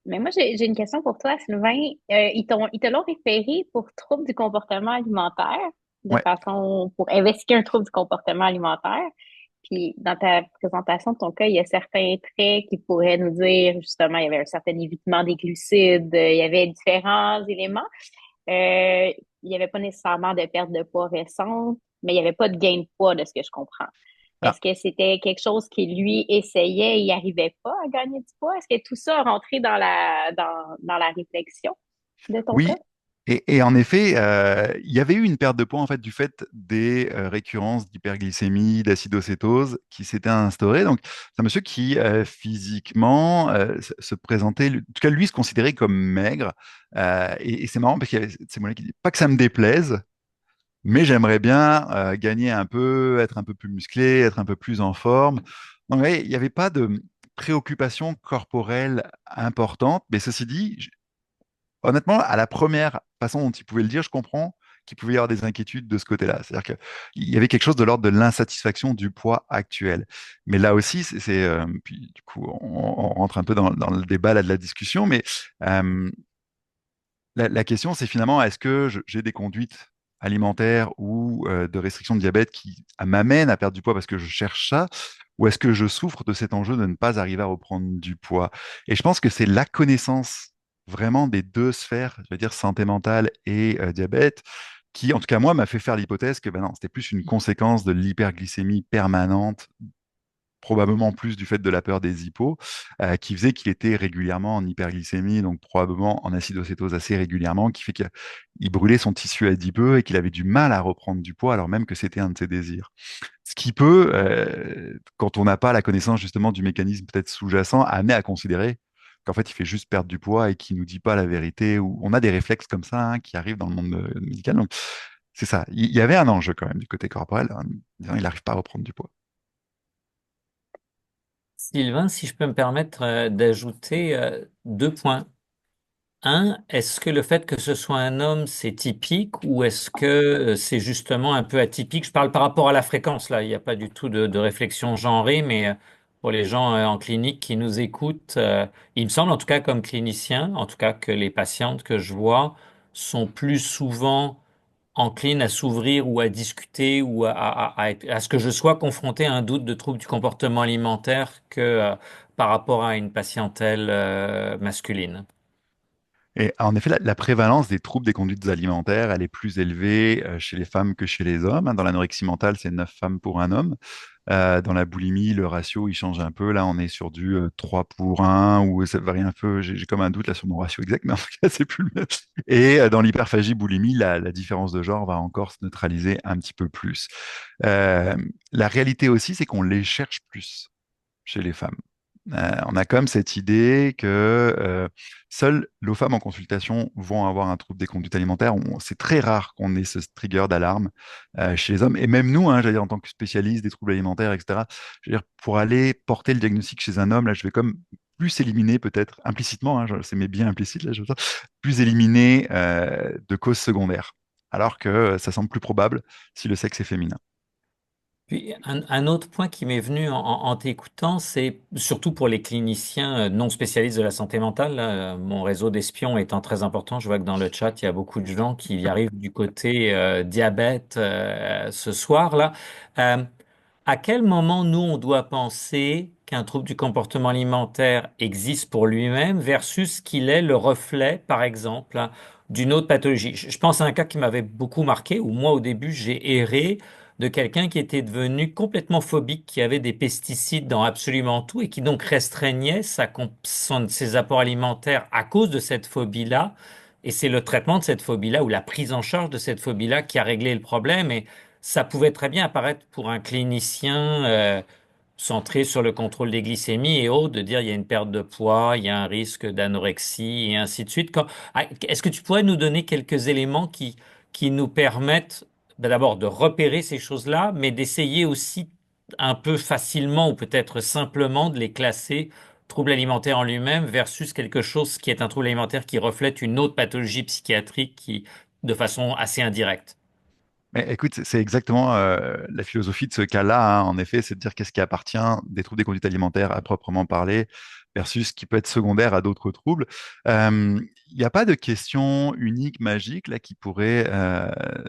Mais moi, j'ai une question pour toi, Sylvain. Ils te l'ont référé pour trouble du comportement alimentaire, de Ouais. façon pour investiguer un trouble du comportement alimentaire. Puis, dans ta présentation de ton cas, il y a certains traits qui pourraient nous dire, justement, il y avait un certain évitement des glucides, il y avait différents éléments. Il n'y avait pas nécessairement de perte de poids récente, mais il n'y avait pas de gain de poids de ce que je comprends. Ah, Est-ce que c'était quelque chose qui lui essayait et il n'arrivait pas à gagner du poids? Est-ce que tout ça a rentré dans la réflexion de ton cas? oui, et en effet, il y avait eu une perte de poids en fait du fait des récurrences d'hyperglycémie, d'acidocétose qui s'étaient instaurées. Donc, c'est un monsieur qui physiquement se présentait, en tout cas lui, se considérait comme maigre. Et c'est marrant parce qu'il y avait ces mots-là qui disent pas que ça me déplaise, mais j'aimerais bien gagner un peu, être un peu plus musclé, être un peu plus en forme. Donc, ouais, il n'y avait pas de préoccupation corporelle importante, mais ceci dit, honnêtement, à la première façon dont il pouvait le dire, je comprends qu'il pouvait y avoir des inquiétudes de ce côté-là. C'est-à-dire qu'il y avait quelque chose de l'ordre de l'insatisfaction du poids actuel. Mais là aussi, puis du coup, on rentre un peu dans le débat là, de la discussion, mais euh, la question, c'est finalement, est-ce que j'ai des conduites alimentaires ou de restriction de diabète qui m'amènent à perdre du poids parce que je cherche ça, ou est-ce que je souffre de cet enjeu de ne pas arriver à reprendre du poids? Et je pense que c'est la connaissance vraiment des deux sphères, je veux dire santé mentale et diabète, qui, en tout cas moi, m'a fait faire l'hypothèse que ben non, c'était plus une conséquence de l'hyperglycémie permanente, probablement plus du fait de la peur des hippos, qui faisait qu'il était régulièrement en hyperglycémie, donc probablement en acidocétose assez régulièrement, qui fait qu'il brûlait son tissu adipeux et qu'il avait du mal à reprendre du poids, alors même que c'était un de ses désirs. Ce qui peut, quand on n'a pas la connaissance justement du mécanisme peut-être sous-jacent, amener à considérer qu'en fait il fait juste perdre du poids et qu'il nous dit pas la vérité, ou on a des réflexes comme ça hein, qui arrivent dans le monde médical. Donc c'est ça. Il y avait un enjeu quand même du côté corporel, hein, disant, il n'arrive pas à reprendre du poids. Sylvain, si je peux me permettre d'ajouter deux points. Un, est-ce que le fait que ce soit un homme, c'est typique ou est-ce que c'est justement un peu atypique? Je parle par rapport à la fréquence, là, il n'y a pas du tout de réflexion genrée, mais pour les gens en clinique qui nous écoutent, il me semble en tout cas comme clinicien, en tout cas que les patientes que je vois sont plus souvent enclines à s'ouvrir ou à discuter ou à ce que je sois confronté à un doute de trouble du comportement alimentaire que par rapport à une patientèle masculine. Et en effet, la prévalence des troubles des conduites alimentaires, elle est plus élevée chez les femmes que chez les hommes, hein. Dans l'anorexie mentale, c'est 9 femmes pour un homme. Dans la boulimie, le ratio, il change un peu. Là, on est sur du 3 pour 1, ou ça varie un peu. J'ai comme un doute là sur mon ratio exact, mais en tout cas, c'est plus le même. Et dans l'hyperphagie boulimie, la différence de genre va encore se neutraliser un petit peu plus. Euh, la réalité aussi, c'est qu'on les cherche plus chez les femmes. On a comme cette idée que seules les femmes en consultation vont avoir un trouble des conduites alimentaires. C'est très rare qu'on ait ce trigger d'alarme chez les hommes. Et même nous, hein, j'allais dire, en tant que spécialiste des troubles alimentaires, etc., je veux dire, pour aller porter le diagnostic chez un homme, là, je vais comme plus éliminer peut-être implicitement, hein, c'est mes biens implicites, là, je veux dire, plus éliminer de causes secondaires. Alors que ça semble plus probable si le sexe est féminin. Puis un autre point qui m'est venu en t'écoutant, c'est surtout pour les cliniciens non spécialistes de la santé mentale, là, mon réseau d'espions étant très important, je vois que dans le chat, il y a beaucoup de gens qui y arrivent du côté diabète ce soir-là. Euh, à quel moment nous, on doit penser qu'un trouble du comportement alimentaire existe pour lui-même versus qu'il est le reflet, par exemple, hein, d'une autre pathologie? Je pense à un cas qui m'avait beaucoup marqué, où moi, au début, j'ai erré de quelqu'un qui était devenu complètement phobique, qui avait des pesticides dans absolument tout et qui donc restreignait ses apports alimentaires à cause de cette phobie-là. Et c'est le traitement de cette phobie-là ou la prise en charge de cette phobie-là qui a réglé le problème. Et ça pouvait très bien apparaître pour un clinicien centré sur le contrôle des glycémies et autres, de dire il y a une perte de poids, il y a un risque d'anorexie et ainsi de suite. Est-ce que tu pourrais nous donner quelques éléments qui nous permettent d'abord de repérer ces choses-là, mais d'essayer aussi un peu facilement ou peut-être simplement de les classer trouble alimentaire en lui-même versus quelque chose qui est un trouble alimentaire qui reflète une autre pathologie psychiatrique qui, de façon assez indirecte? Mais écoute, c'est exactement la philosophie de ce cas-là, hein, en effet, c'est de dire qu'est-ce qui appartient des troubles des conduites alimentaires à proprement parler versus ce qui peut être secondaire à d'autres troubles. Il n'y a pas de question unique, magique, là, qui pourrait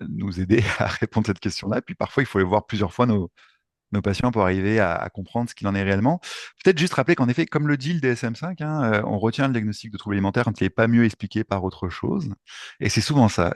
nous aider à répondre à cette question-là. Puis parfois, il faut aller voir plusieurs fois nos nos patients pour arriver à comprendre ce qu'il en est réellement. Peut-être juste rappeler qu'en effet, comme le dit le DSM-5, hein, on retient le diagnostic de trouble alimentaire quand il n'est pas mieux expliqué par autre chose. Et c'est souvent ça.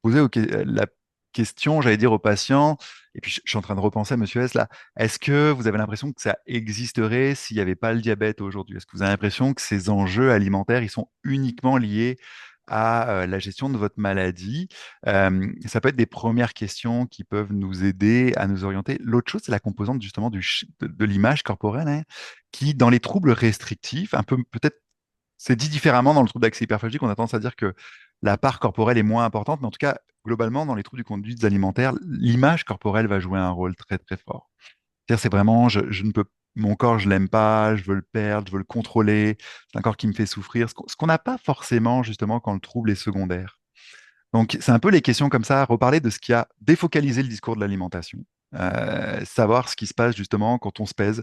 Poser la question, j'allais dire aux patients, et puis je suis en train de repenser à Monsieur S là, est-ce que vous avez l'impression que ça existerait s'il n'y avait pas le diabète aujourd'hui? Est-ce que vous avez l'impression que ces enjeux alimentaires, ils sont uniquement liés à la gestion de votre maladie? Ça peut être des premières questions qui peuvent nous aider à nous orienter. L'autre chose, c'est la composante justement de l'image corporelle, hein, qui, dans les troubles restrictifs, un peu peut-être, c'est dit différemment dans le trouble d'accès hyperphagique, on a tendance à dire que la part corporelle est moins importante, mais en tout cas, globalement, dans les troubles du conduite alimentaire, l'image corporelle va jouer un rôle très très fort. C'est-à-dire, c'est vraiment, je ne peux, mon corps, je l'aime pas, je veux le perdre, je veux le contrôler, c'est un corps qui me fait souffrir, ce qu'on n'a pas forcément justement quand le trouble est secondaire. Donc, c'est un peu les questions comme ça, reparler de ce qui a défocalisé le discours de l'alimentation, savoir ce qui se passe justement quand on se pèse.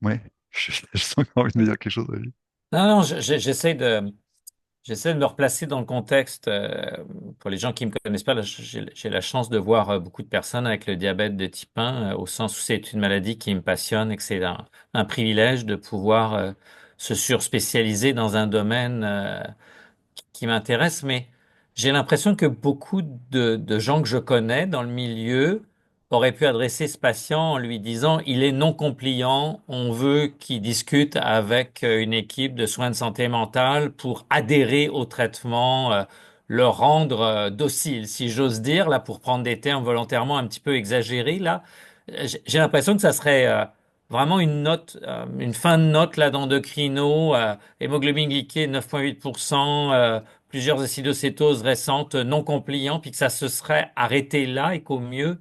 Ouais, je sens que j'ai envie de me dire quelque chose. Olivier. Non, non, j'essaie de me replacer dans le contexte. Pour les gens qui ne me connaissent pas, là, j'ai la chance de voir beaucoup de personnes avec le diabète de type 1, au sens où c'est une maladie qui me passionne et que c'est un privilège de pouvoir se surspécialiser dans un domaine qui m'intéresse, mais j'ai l'impression que beaucoup de gens que je connais dans le milieu auraient pu adresser ce patient en lui disant, il est non compliant, on veut qu'il discute avec une équipe de soins de santé mentale pour adhérer au traitement, le rendre docile, si j'ose dire, là, pour prendre des termes volontairement un petit peu exagérés, là. J'ai l'impression que ça serait vraiment une note, une fin de note là d'endocrino, hémoglobine glyquée 9,8%, plusieurs acidocétoses récentes non compliants, puis que ça se serait arrêté là et qu'au mieux,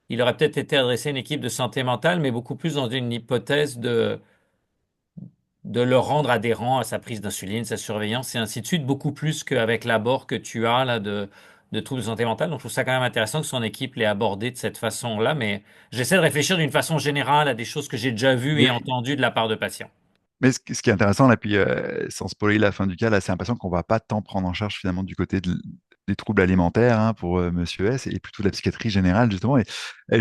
il aurait peut-être été adressé à une équipe de santé mentale, mais beaucoup plus dans une hypothèse de le rendre adhérent à sa prise d'insuline, sa surveillance et ainsi de suite, beaucoup plus qu'avec l'abord que tu as là de troubles de santé mentale. Donc je trouve ça quand même intéressant que son équipe l'ait abordé de cette façon-là, mais j'essaie de réfléchir d'une façon générale à des choses que j'ai déjà vues et Oui, entendues de la part de patients. mais ce qui est intéressant, là, puis sans spoiler la fin du cas, là, c'est l'impression qu'on va pas tant prendre en charge finalement du côté des troubles alimentaires hein, pour Monsieur S et plutôt de la psychiatrie générale, justement. Et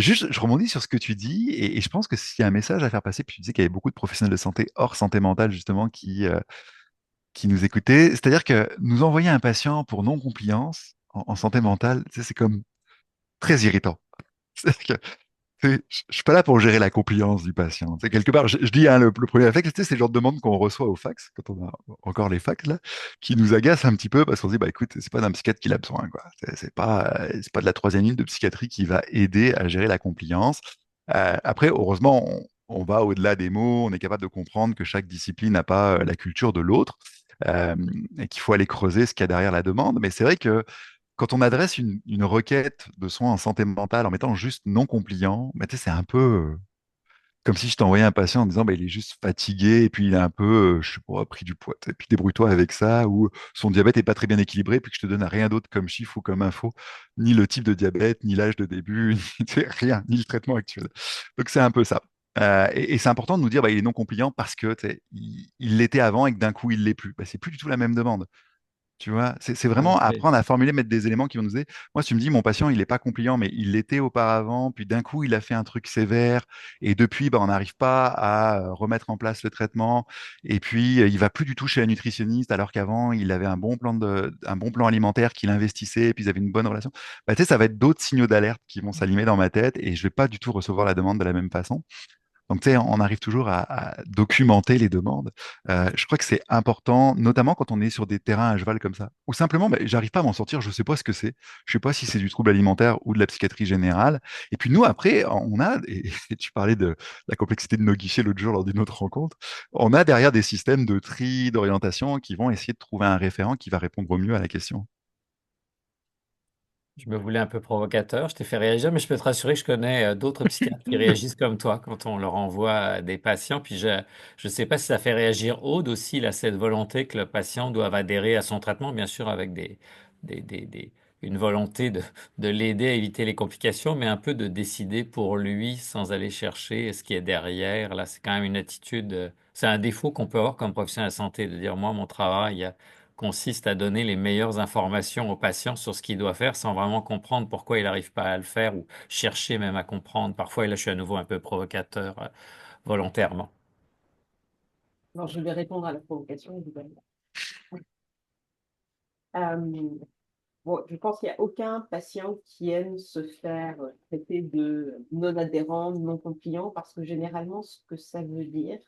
juste, je rebondis sur ce que tu dis, et je pense que s'il y a un message à faire passer, puis tu disais qu'il y avait beaucoup de professionnels de santé hors santé mentale, justement, qui nous écoutaient, c'est-à-dire que nous envoyer un patient pour non-compliance en santé mentale, tu sais, c'est comme très irritant. Je suis pas là pour gérer la compliance du patient. C'est quelque part, je dis, hein, le premier réflexe, tu sais, c'est le genre de demande qu'on reçoit au fax, quand on a encore les fax, là, qui nous agace un petit peu parce qu'on se dit, bah écoute, c'est pas d'un psychiatre qu'il a besoin, quoi. C'est pas de la troisième ligne de psychiatrie qui va aider à gérer la compliance. Après, heureusement, on va au-delà des mots, on est capable de comprendre que chaque discipline n'a pas la culture de l'autre, euh, et qu'il faut aller creuser ce qu'il y a derrière la demande. Mais c'est vrai que quand on adresse une requête de soins en santé mentale en mettant juste non compliant, bah, tu sais, c'est un peu comme si je t'envoyais un patient en disant bah, il est juste fatigué et puis il a un peu, je sais pas, pris du poids. Et puis débrouille-toi avec ça, ou son diabète est pas très bien équilibré, puis que je te donne rien d'autre comme chiffre ou comme info, ni le type de diabète, ni l'âge de début, ni tu sais, rien, ni le traitement actuel. Donc c'est un peu ça. Et c'est important de nous dire bah, il est non compliant parce que tu sais, il l'était avant et que d'un coup il l'est plus. Bah, c'est plus du tout la même demande. Tu vois, c'est vraiment Ok. apprendre à formuler, mettre des éléments qui vont nous aider. Moi, si tu me dis, mon patient, il n'est pas compliant, mais il l'était auparavant, puis d'un coup, il a fait un truc sévère, et depuis, bah, on n'arrive pas à remettre en place le traitement, et puis il va plus du tout chez la nutritionniste, alors qu'avant, il avait un bon plan alimentaire qu'il investissait, et puis ils avaient une bonne relation. Bah, tu sais, ça va être d'autres signaux d'alerte qui vont s'allumer dans ma tête, et je vais pas du tout recevoir la demande de la même façon. Donc, tu sais, on arrive toujours à documenter les demandes. Je crois que c'est important, notamment quand on est sur des terrains à cheval comme ça. Ou simplement, ben, j'arrive pas à m'en sortir, je sais pas ce que c'est. Je sais pas si c'est du trouble alimentaire ou de la psychiatrie générale. Et puis nous, après, on a, et tu parlais de la complexité de nos guichets l'autre jour lors d'une autre rencontre, on a derrière des systèmes de tri, d'orientation qui vont essayer de trouver un référent qui va répondre au mieux à la question. Je me voulais un peu provocateur, je t'ai fait réagir, mais je peux te rassurer que je connais d'autres psychiatres qui réagissent comme toi quand on leur envoie des patients. Puis je ne sais pas si ça fait réagir Aude aussi, là, cette volonté que le patient doive adhérer à son traitement, bien sûr avec une volonté de l'aider à éviter les complications, mais un peu de décider pour lui sans aller chercher ce qui est derrière. Là, c'est quand même une attitude, c'est un défaut qu'on peut avoir comme professionnel de la santé, de dire, moi, mon travail, consiste à donner les meilleures informations au patient sur ce qu'il doit faire sans vraiment comprendre pourquoi il n'arrive pas à le faire ou chercher même à comprendre. Parfois, et là je suis à nouveau un peu provocateur volontairement. Alors, je vais répondre à la provocation, évidemment. Euh, bon, je pense qu'il n'y a aucun patient qui aime se faire traiter de non-adhérent, non-compliant, parce que généralement, ce que ça veut dire,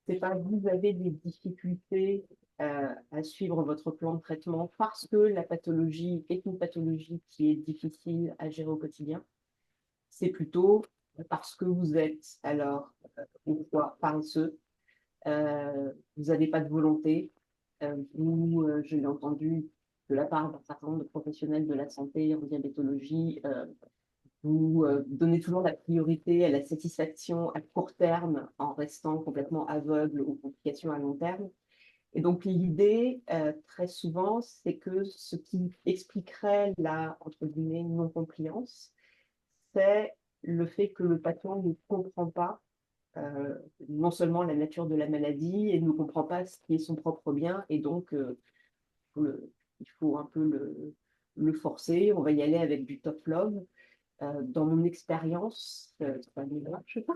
c'est pas que vous avez des difficultés à suivre votre plan de traitement parce que la pathologie est une pathologie qui est difficile à gérer au quotidien. C'est plutôt parce que vous êtes alors ou quoi, paresseux, vous n'avez pas de volonté, ou je l'ai entendu de la part d'un certain nombre de professionnels de la santé en diabétologie, vous donnez toujours la priorité à la satisfaction à court terme en restant complètement aveugle aux complications à long terme. Et donc l'idée, très souvent, c'est que ce qui expliquerait la, entre guillemets, non-compliance, c'est le fait que le patient ne comprend pas non seulement la nature de la maladie et ne comprend pas ce qui est son propre bien, et donc il faut un peu le forcer. On va y aller avec du top love. Dans mon expérience, ça ne marche pas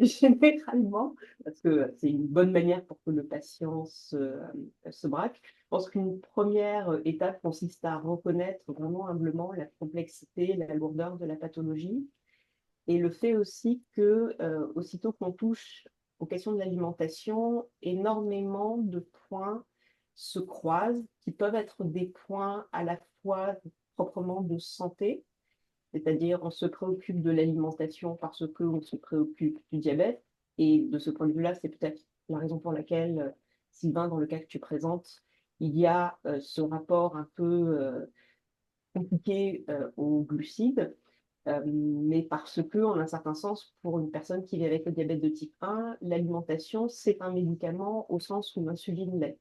généralement, parce que c'est une bonne manière pour que le patient se braque. Je pense qu'une première étape consiste à reconnaître vraiment humblement la complexité, la lourdeur de la pathologie, et le fait aussi que, aussitôt qu'on touche aux questions de l'alimentation, énormément de points se croisent, qui peuvent être des points à la fois proprement de santé, c'est-à-dire on se préoccupe de l'alimentation parce qu'on se préoccupe du diabète, et de ce point de vue-là, c'est peut-être la raison pour laquelle, Sylvain, dans le cas que tu présentes, il y a ce rapport un peu compliqué aux glucides, mais parce que, en un certain sens, pour une personne qui vit avec le diabète de type 1, l'alimentation, c'est un médicament au sens où l'insuline l'est.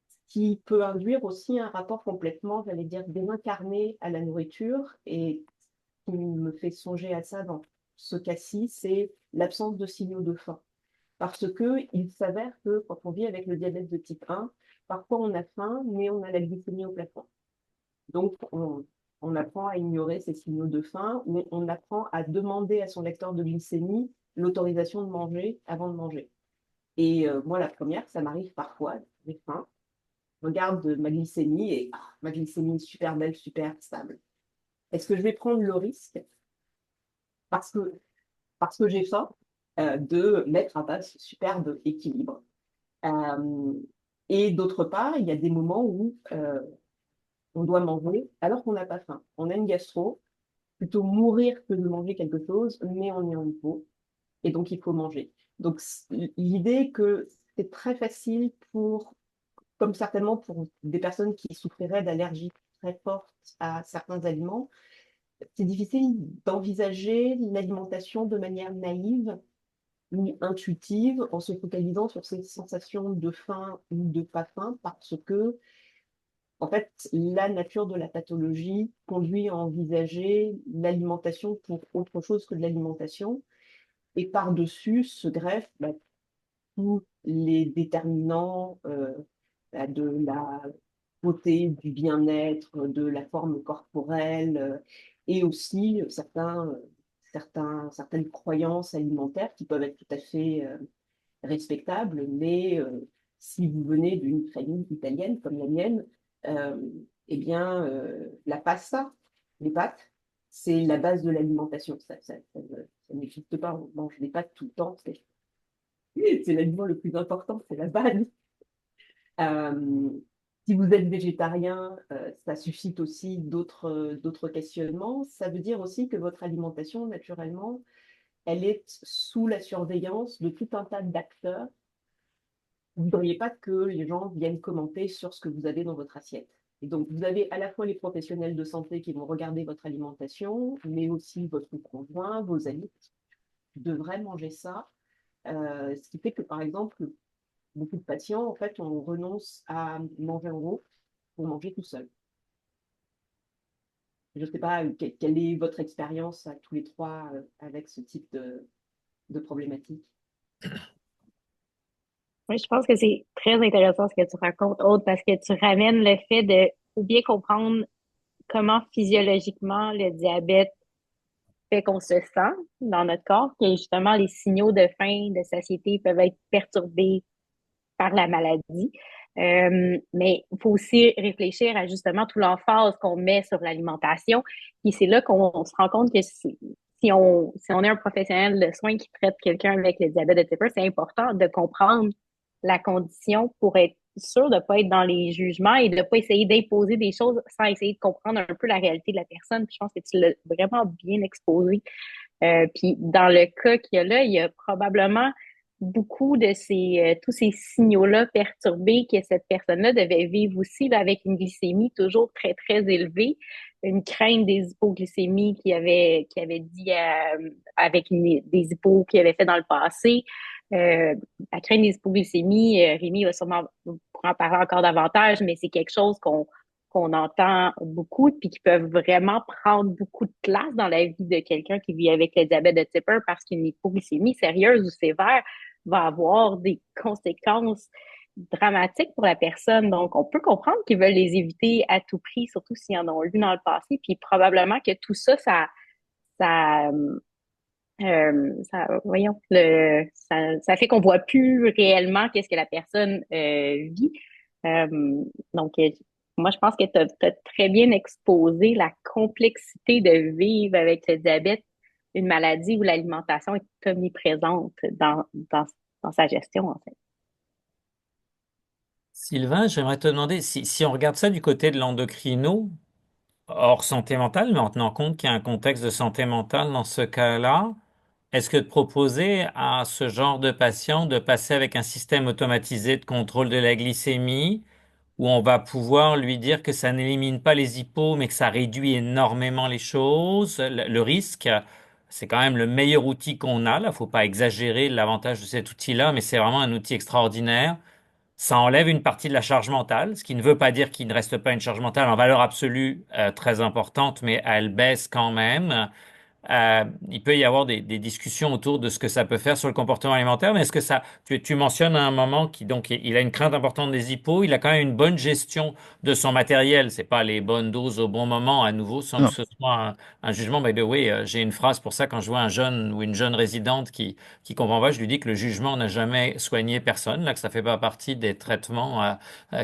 Ce qui peut induire aussi un rapport complètement, j'allais dire, désincarné à la nourriture. Et ce qui me fait songer à ça dans ce cas-ci, c'est l'absence de signaux de faim. Parce qu'il s'avère que quand on vit avec le diabète de type 1, parfois on a faim, mais on a la glycémie au plafond. Donc, on apprend à ignorer ces signaux de faim, ou on apprend à demander à son lecteur de glycémie l'autorisation de manger avant de manger. Et moi, la première, ça m'arrive parfois, j'ai faim, je regarde ma glycémie et ma glycémie est super belle, super stable. Est-ce que je vais prendre le risque, parce que, parce que j'ai faim, de mettre à bas ce superbe équilibre? Euh, et d'autre part, il y a des moments où on doit manger alors qu'on n'a pas faim. On a une gastro, plutôt mourir que de manger quelque chose, mais on est en hypo, et donc il faut manger. Donc l'idée que c'est très facile pour, comme certainement pour des personnes qui souffriraient d'allergies très fortes à certains aliments, c'est difficile d'envisager l'alimentation de manière naïve ou intuitive en se focalisant sur ces sensations de faim ou de pas faim, parce que en fait, la nature de la pathologie conduit à envisager l'alimentation pour autre chose que de l'alimentation. Et par-dessus se greffent tous les déterminants de la beauté, du bien-être, de la forme corporelle, et aussi certaines croyances alimentaires qui peuvent être tout à fait respectables, mais si vous venez d'une famille italienne comme la mienne, euh, eh bien, la pasta, les pâtes, c'est la base de l'alimentation. Ça n'existe pas, on mange des pâtes tout le temps, c'est l'aliment le plus important, c'est la base. Euh, si vous êtes végétarien, ça suscite aussi d'autres questionnements. Ça veut dire aussi que votre alimentation, naturellement, elle est sous la surveillance de tout un tas d'acteurs. Vous ne voudriez pas que les gens viennent commenter sur ce que vous avez dans votre assiette. Et donc, vous avez à la fois les professionnels de santé qui vont regarder votre alimentation, mais aussi votre conjoint, vos amis, qui devraient manger ça. Ce qui fait que, par exemple, beaucoup de patients, en fait, on renonce à manger en groupe pour manger tout seul. Je ne sais pas quelle est votre expérience à tous les trois avec ce type de problématique. Oui, je pense que c'est très intéressant ce que tu racontes, Aude, parce que tu ramènes le fait de faut bien comprendre comment physiologiquement le diabète fait qu'on se sent dans notre corps, que justement les signaux de faim, de satiété peuvent être perturbés par la maladie. Mais il faut aussi réfléchir à justement tout l'emphase qu'on met sur l'alimentation. Et c'est là qu'on se rend compte que si on est un professionnel de soins qui traite quelqu'un avec le diabète de type 1, c'est important de comprendre la condition pour être sûr de ne pas être dans les jugements et de ne pas essayer d'imposer des choses sans essayer de comprendre un peu la réalité de la personne. Puis je pense que tu l'as vraiment bien exposé. Puis dans le cas qu'il y a là, il y a probablement beaucoup de tous ces signaux-là perturbés que cette personne-là devait vivre aussi là, avec une glycémie toujours très, très élevée, une crainte des hypoglycémies qui avait dit avec des hypos qu'il avait fait dans le passé. La crainte des hypoglycémies, Rémi va sûrement pourra en parler encore davantage, mais c'est quelque chose qu'on entend beaucoup, puis qui peuvent vraiment prendre beaucoup de place dans la vie de quelqu'un qui vit avec le diabète de type 1 parce qu'une hypoglycémie sérieuse ou sévère va avoir des conséquences dramatiques pour la personne. Donc, on peut comprendre qu'ils veulent les éviter à tout prix, surtout s'ils en ont eu dans le passé. Puis probablement que tout ça, ça, voyons, ça fait qu'on voit plus réellement qu'est-ce que la personne vit. Donc, moi, je pense que tu as très bien exposé la complexité de vivre avec le diabète, une maladie où l'alimentation est omniprésente dans sa gestion, en fait. Sylvain, j'aimerais te demander si on regarde ça du côté de l'endocrino, hors santé mentale, mais en tenant compte qu'il y a un contexte de santé mentale dans ce cas-là, est-ce que de proposer à ce genre de patient de passer avec un système automatisé de contrôle de la glycémie, où on va pouvoir lui dire que ça n'élimine pas les hypos, mais que ça réduit énormément les choses, le risque, c'est quand même le meilleur outil qu'on a. Là, faut pas exagérer l'avantage de cet outil-là, mais c'est vraiment un outil extraordinaire. Ça enlève une partie de la charge mentale, ce qui ne veut pas dire qu'il ne reste pas une charge mentale en valeur absolue très importante, mais elle baisse quand même. Il peut y avoir des discussions autour de ce que ça peut faire sur le comportement alimentaire, mais est-ce que ça, tu mentionnes à un moment qui donc il a une crainte importante des hippos, il a quand même une bonne gestion de son matériel, c'est pas les bonnes doses au bon moment, à nouveau, sans que Non. ce soit un jugement. By the way, j'ai une phrase pour ça quand je vois un jeune ou une jeune résidente qui comprend pas, je lui dis que le jugement n'a jamais soigné personne, là que ça fait pas partie des traitements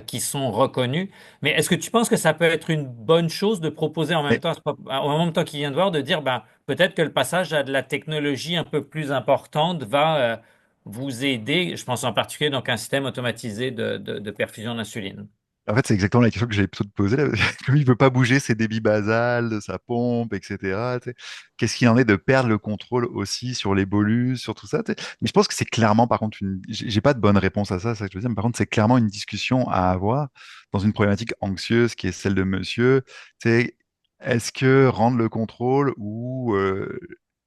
qui sont reconnus. Mais est-ce que tu penses que ça peut être une bonne chose de proposer en même Mais temps, au même temps qu'il vient de voir, de dire, ben peut-être que le passage à de la technologie un peu plus importante va vous aider. Je pense en particulier donc à un système automatisé de perfusion d'insuline. en fait, c'est exactement la question que j'avais plutôt te poser là. Comme il veut pas bouger ses débits basales, de sa pompe, etc. Tu sais, qu'est-ce qu'il en est de perdre le contrôle aussi sur les bolus, sur tout ça, tu sais. Mais je pense que c'est clairement, par contre, j'ai pas de bonne réponse à ça, c'est ça que je veux dire. Mais par contre, c'est clairement une discussion à avoir dans une problématique anxieuse qui est celle de monsieur. Tu sais, est-ce que rendre le contrôle ou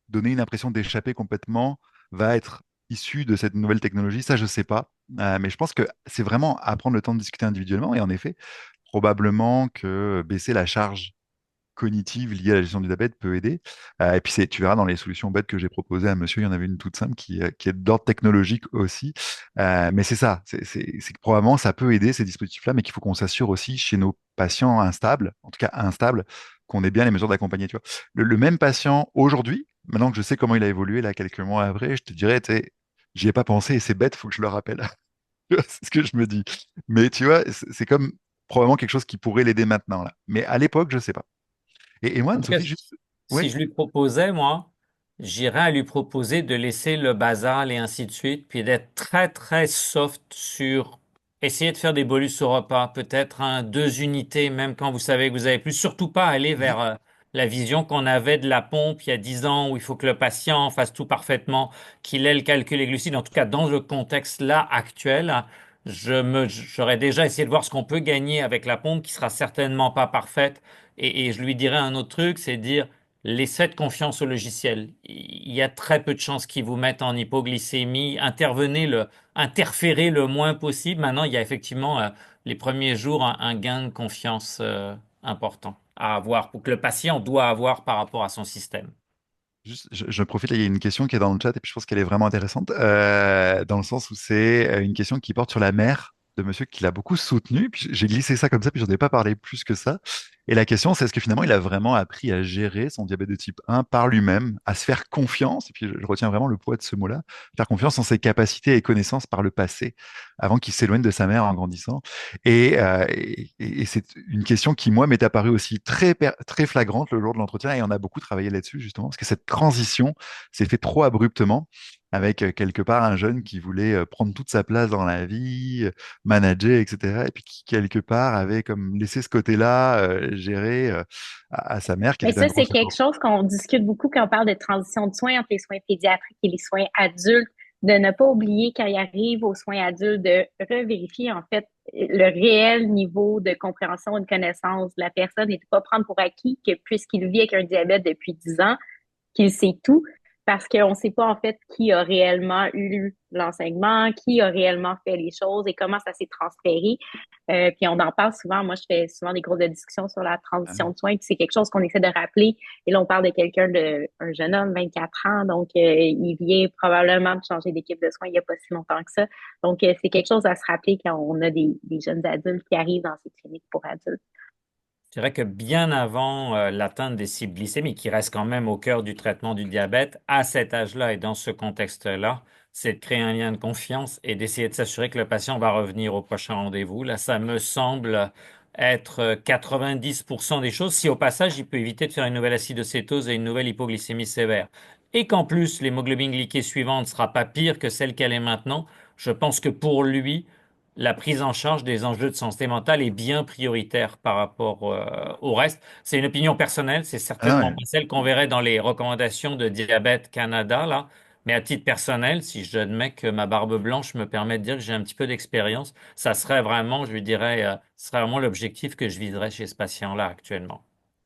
donner une impression d'échapper complètement va être issu de cette nouvelle technologie? Ça, je sais pas. Mais je pense que c'est vraiment à prendre le temps de discuter individuellement. Et en effet, probablement que baisser la charge cognitive liée à la gestion du diabète peut aider. Et puis, tu verras dans les solutions bêtes que j'ai proposées à monsieur, il y en avait une toute simple qui est d'ordre technologique aussi. Mais c'est ça, c'est que probablement ça peut aider ces dispositifs-là, mais qu'il faut qu'on s'assure aussi chez nos patients instables, en tout cas instables, qu'on ait bien les mesures d'accompagner. Tu vois. Le même patient aujourd'hui, maintenant que je sais comment il a évolué là quelques mois après, je te dirais, tu sais, j'y ai pas pensé et c'est bête, faut que je le rappelle. C'est ce que je me dis. Mais tu vois, c'est comme probablement quelque chose qui pourrait l'aider maintenant là. Mais à l'époque, je sais pas. Et moi, En tout cas, Anne-Sophie, juste. si Oui, je lui proposais, moi, j'irais à lui proposer de laisser le basal et ainsi de suite, puis d'être très, très soft sur essayer de faire des bolus au repas, peut-être deux unités, même quand vous savez que vous avez plus. Surtout pas aller vers la vision qu'on avait de la pompe il y a 10 ans, où il faut que le patient fasse tout parfaitement, qu'il ait le calcul des glucides. En tout cas, dans le contexte-là actuel, j'aurais déjà essayé de voir ce qu'on peut gagner avec la pompe, qui sera certainement pas parfaite. Et je lui dirais un autre truc, c'est dire, faites confiance au logiciel. Il y a très peu de chances qu'ils vous mettent en hypoglycémie. Interférez le moins possible. Maintenant, il y a effectivement les premiers jours un gain de confiance important à avoir, pour que le patient doit avoir par rapport à son système. Juste, je profite, là, il y a une question qui est dans le chat et puis je pense qu'elle est vraiment intéressante, dans le sens où c'est une question qui porte sur la mère de monsieur qui l'a beaucoup soutenu. Puis j'ai glissé ça comme ça, puis j'en ai pas parlé plus que ça. Et la question, c'est est-ce que finalement il a vraiment appris à gérer son diabète de type 1 par lui-même, à se faire confiance, et puis je retiens vraiment le poids de ce mot-là, faire confiance en ses capacités et connaissances par le passé, avant qu'il s'éloigne de sa mère en grandissant. Et c'est une question qui, moi, m'est apparue aussi très flagrante le jour de l'entretien, et on a beaucoup travaillé là-dessus, justement, parce que cette transition s'est faite trop abruptement, avec quelque part un jeune qui voulait prendre toute sa place dans la vie, manager, etc., et puis qui, quelque part, avait comme laissé ce côté-là gérer à sa mère, qui Mais était un ça, gros c'est quelque support. chose qu'on discute beaucoup quand on parle de transition de soins entre les soins pédiatriques et les soins adultes, de ne pas oublier quand il arrive aux soins adultes, de revérifier en fait le réel niveau de compréhension et de connaissance de la personne et de ne pas prendre pour acquis que puisqu'il vit avec un diabète depuis 10 ans, qu'il sait tout, parce qu'on ne sait pas en fait qui a réellement eu l'enseignement, qui a réellement fait les choses et comment ça s'est transféré. Puis on en parle souvent. Moi, je fais souvent des grosses discussions sur la transition de soins. Puis c'est quelque chose qu'on essaie de rappeler. Et là, on parle de quelqu'un un jeune homme, 24 ans. Donc, il vient probablement de changer d'équipe de soins il n'y a pas si longtemps que ça. Donc, c'est quelque chose à se rappeler quand on a des jeunes adultes qui arrivent dans ces cliniques pour adultes. Je dirais que bien avant l'atteinte des cibles glycémiques, qui reste quand même au cœur du traitement du diabète, à cet âge-là et dans ce contexte-là, c'est de créer un lien de confiance et d'essayer de s'assurer que le patient va revenir au prochain rendez-vous. Là, ça me semble être 90% des choses. Si au passage, il peut éviter de faire une nouvelle acidocétose et une nouvelle hypoglycémie sévère. Et qu'en plus, l'hémoglobine glyquée suivante ne sera pas pire que celle qu'elle est maintenant, je pense que pour lui, la prise en charge des enjeux de santé mentale est bien prioritaire par rapport au reste. C'est une opinion personnelle, c'est Ah certainement ouais. pas celle qu'on verrait dans les recommandations de Diabète Canada, là. Mais à titre personnel, si j'admets que ma barbe blanche me permet de dire que j'ai un petit peu d'expérience, ça serait vraiment, je lui dirais, ce serait vraiment l'objectif que je viserais chez ce patient-là actuellement.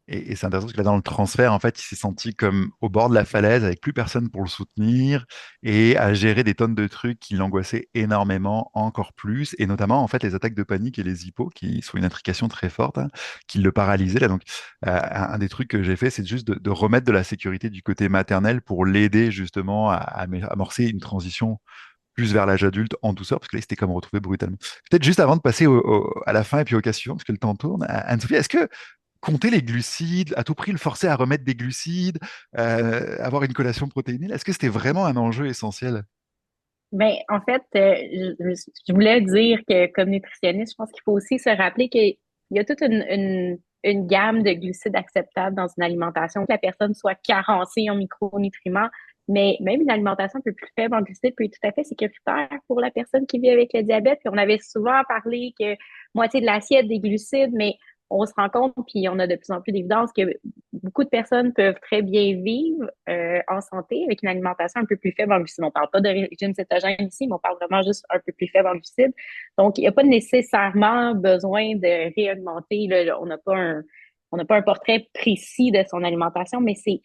Et c'est intéressant parce que là, dans le transfert, en fait, il s'est senti comme au bord de la falaise avec plus personne pour le soutenir et à gérer des tonnes de trucs qui l'angoissaient énormément, encore plus, et notamment, en fait, les attaques de panique et les hippos, qui sont une intrication très forte, hein, qui le paralysaient. Là, donc, un des trucs que j'ai fait, c'est juste de remettre de la sécurité du côté maternel pour l'aider justement à amorcer une transition plus vers l'âge adulte en douceur, parce que là, il s'était comme retrouvé brutalement. Peut-être juste avant de passer à la fin et puis au cas suivant, parce que le temps tourne, Anne-Sophie, est-ce que compter les glucides, à tout prix le forcer à remettre des glucides, avoir une collation protéinée, est-ce que c'était vraiment un enjeu essentiel? Ben, en fait, je voulais dire que comme nutritionniste, je pense qu'il faut aussi se rappeler qu'il y a toute une gamme de glucides acceptables dans une alimentation, que la personne soit carencée en micronutriments, mais même une alimentation un peu plus faible en glucides peut être tout à fait sécuritaire pour la personne qui vit avec le diabète. Puis on avait souvent parlé que moitié de l'assiette des glucides, mais on se rend compte, puis on a de plus en plus d'évidence que beaucoup de personnes peuvent très bien vivre en santé avec une alimentation un peu plus faible en glucides. On ne parle pas de régime cétogène ici, mais on parle vraiment juste un peu plus faible en glucides. Donc, il n'y a pas nécessairement besoin de réaugmenter. Là, on n'a pas un portrait précis de son alimentation, mais c'est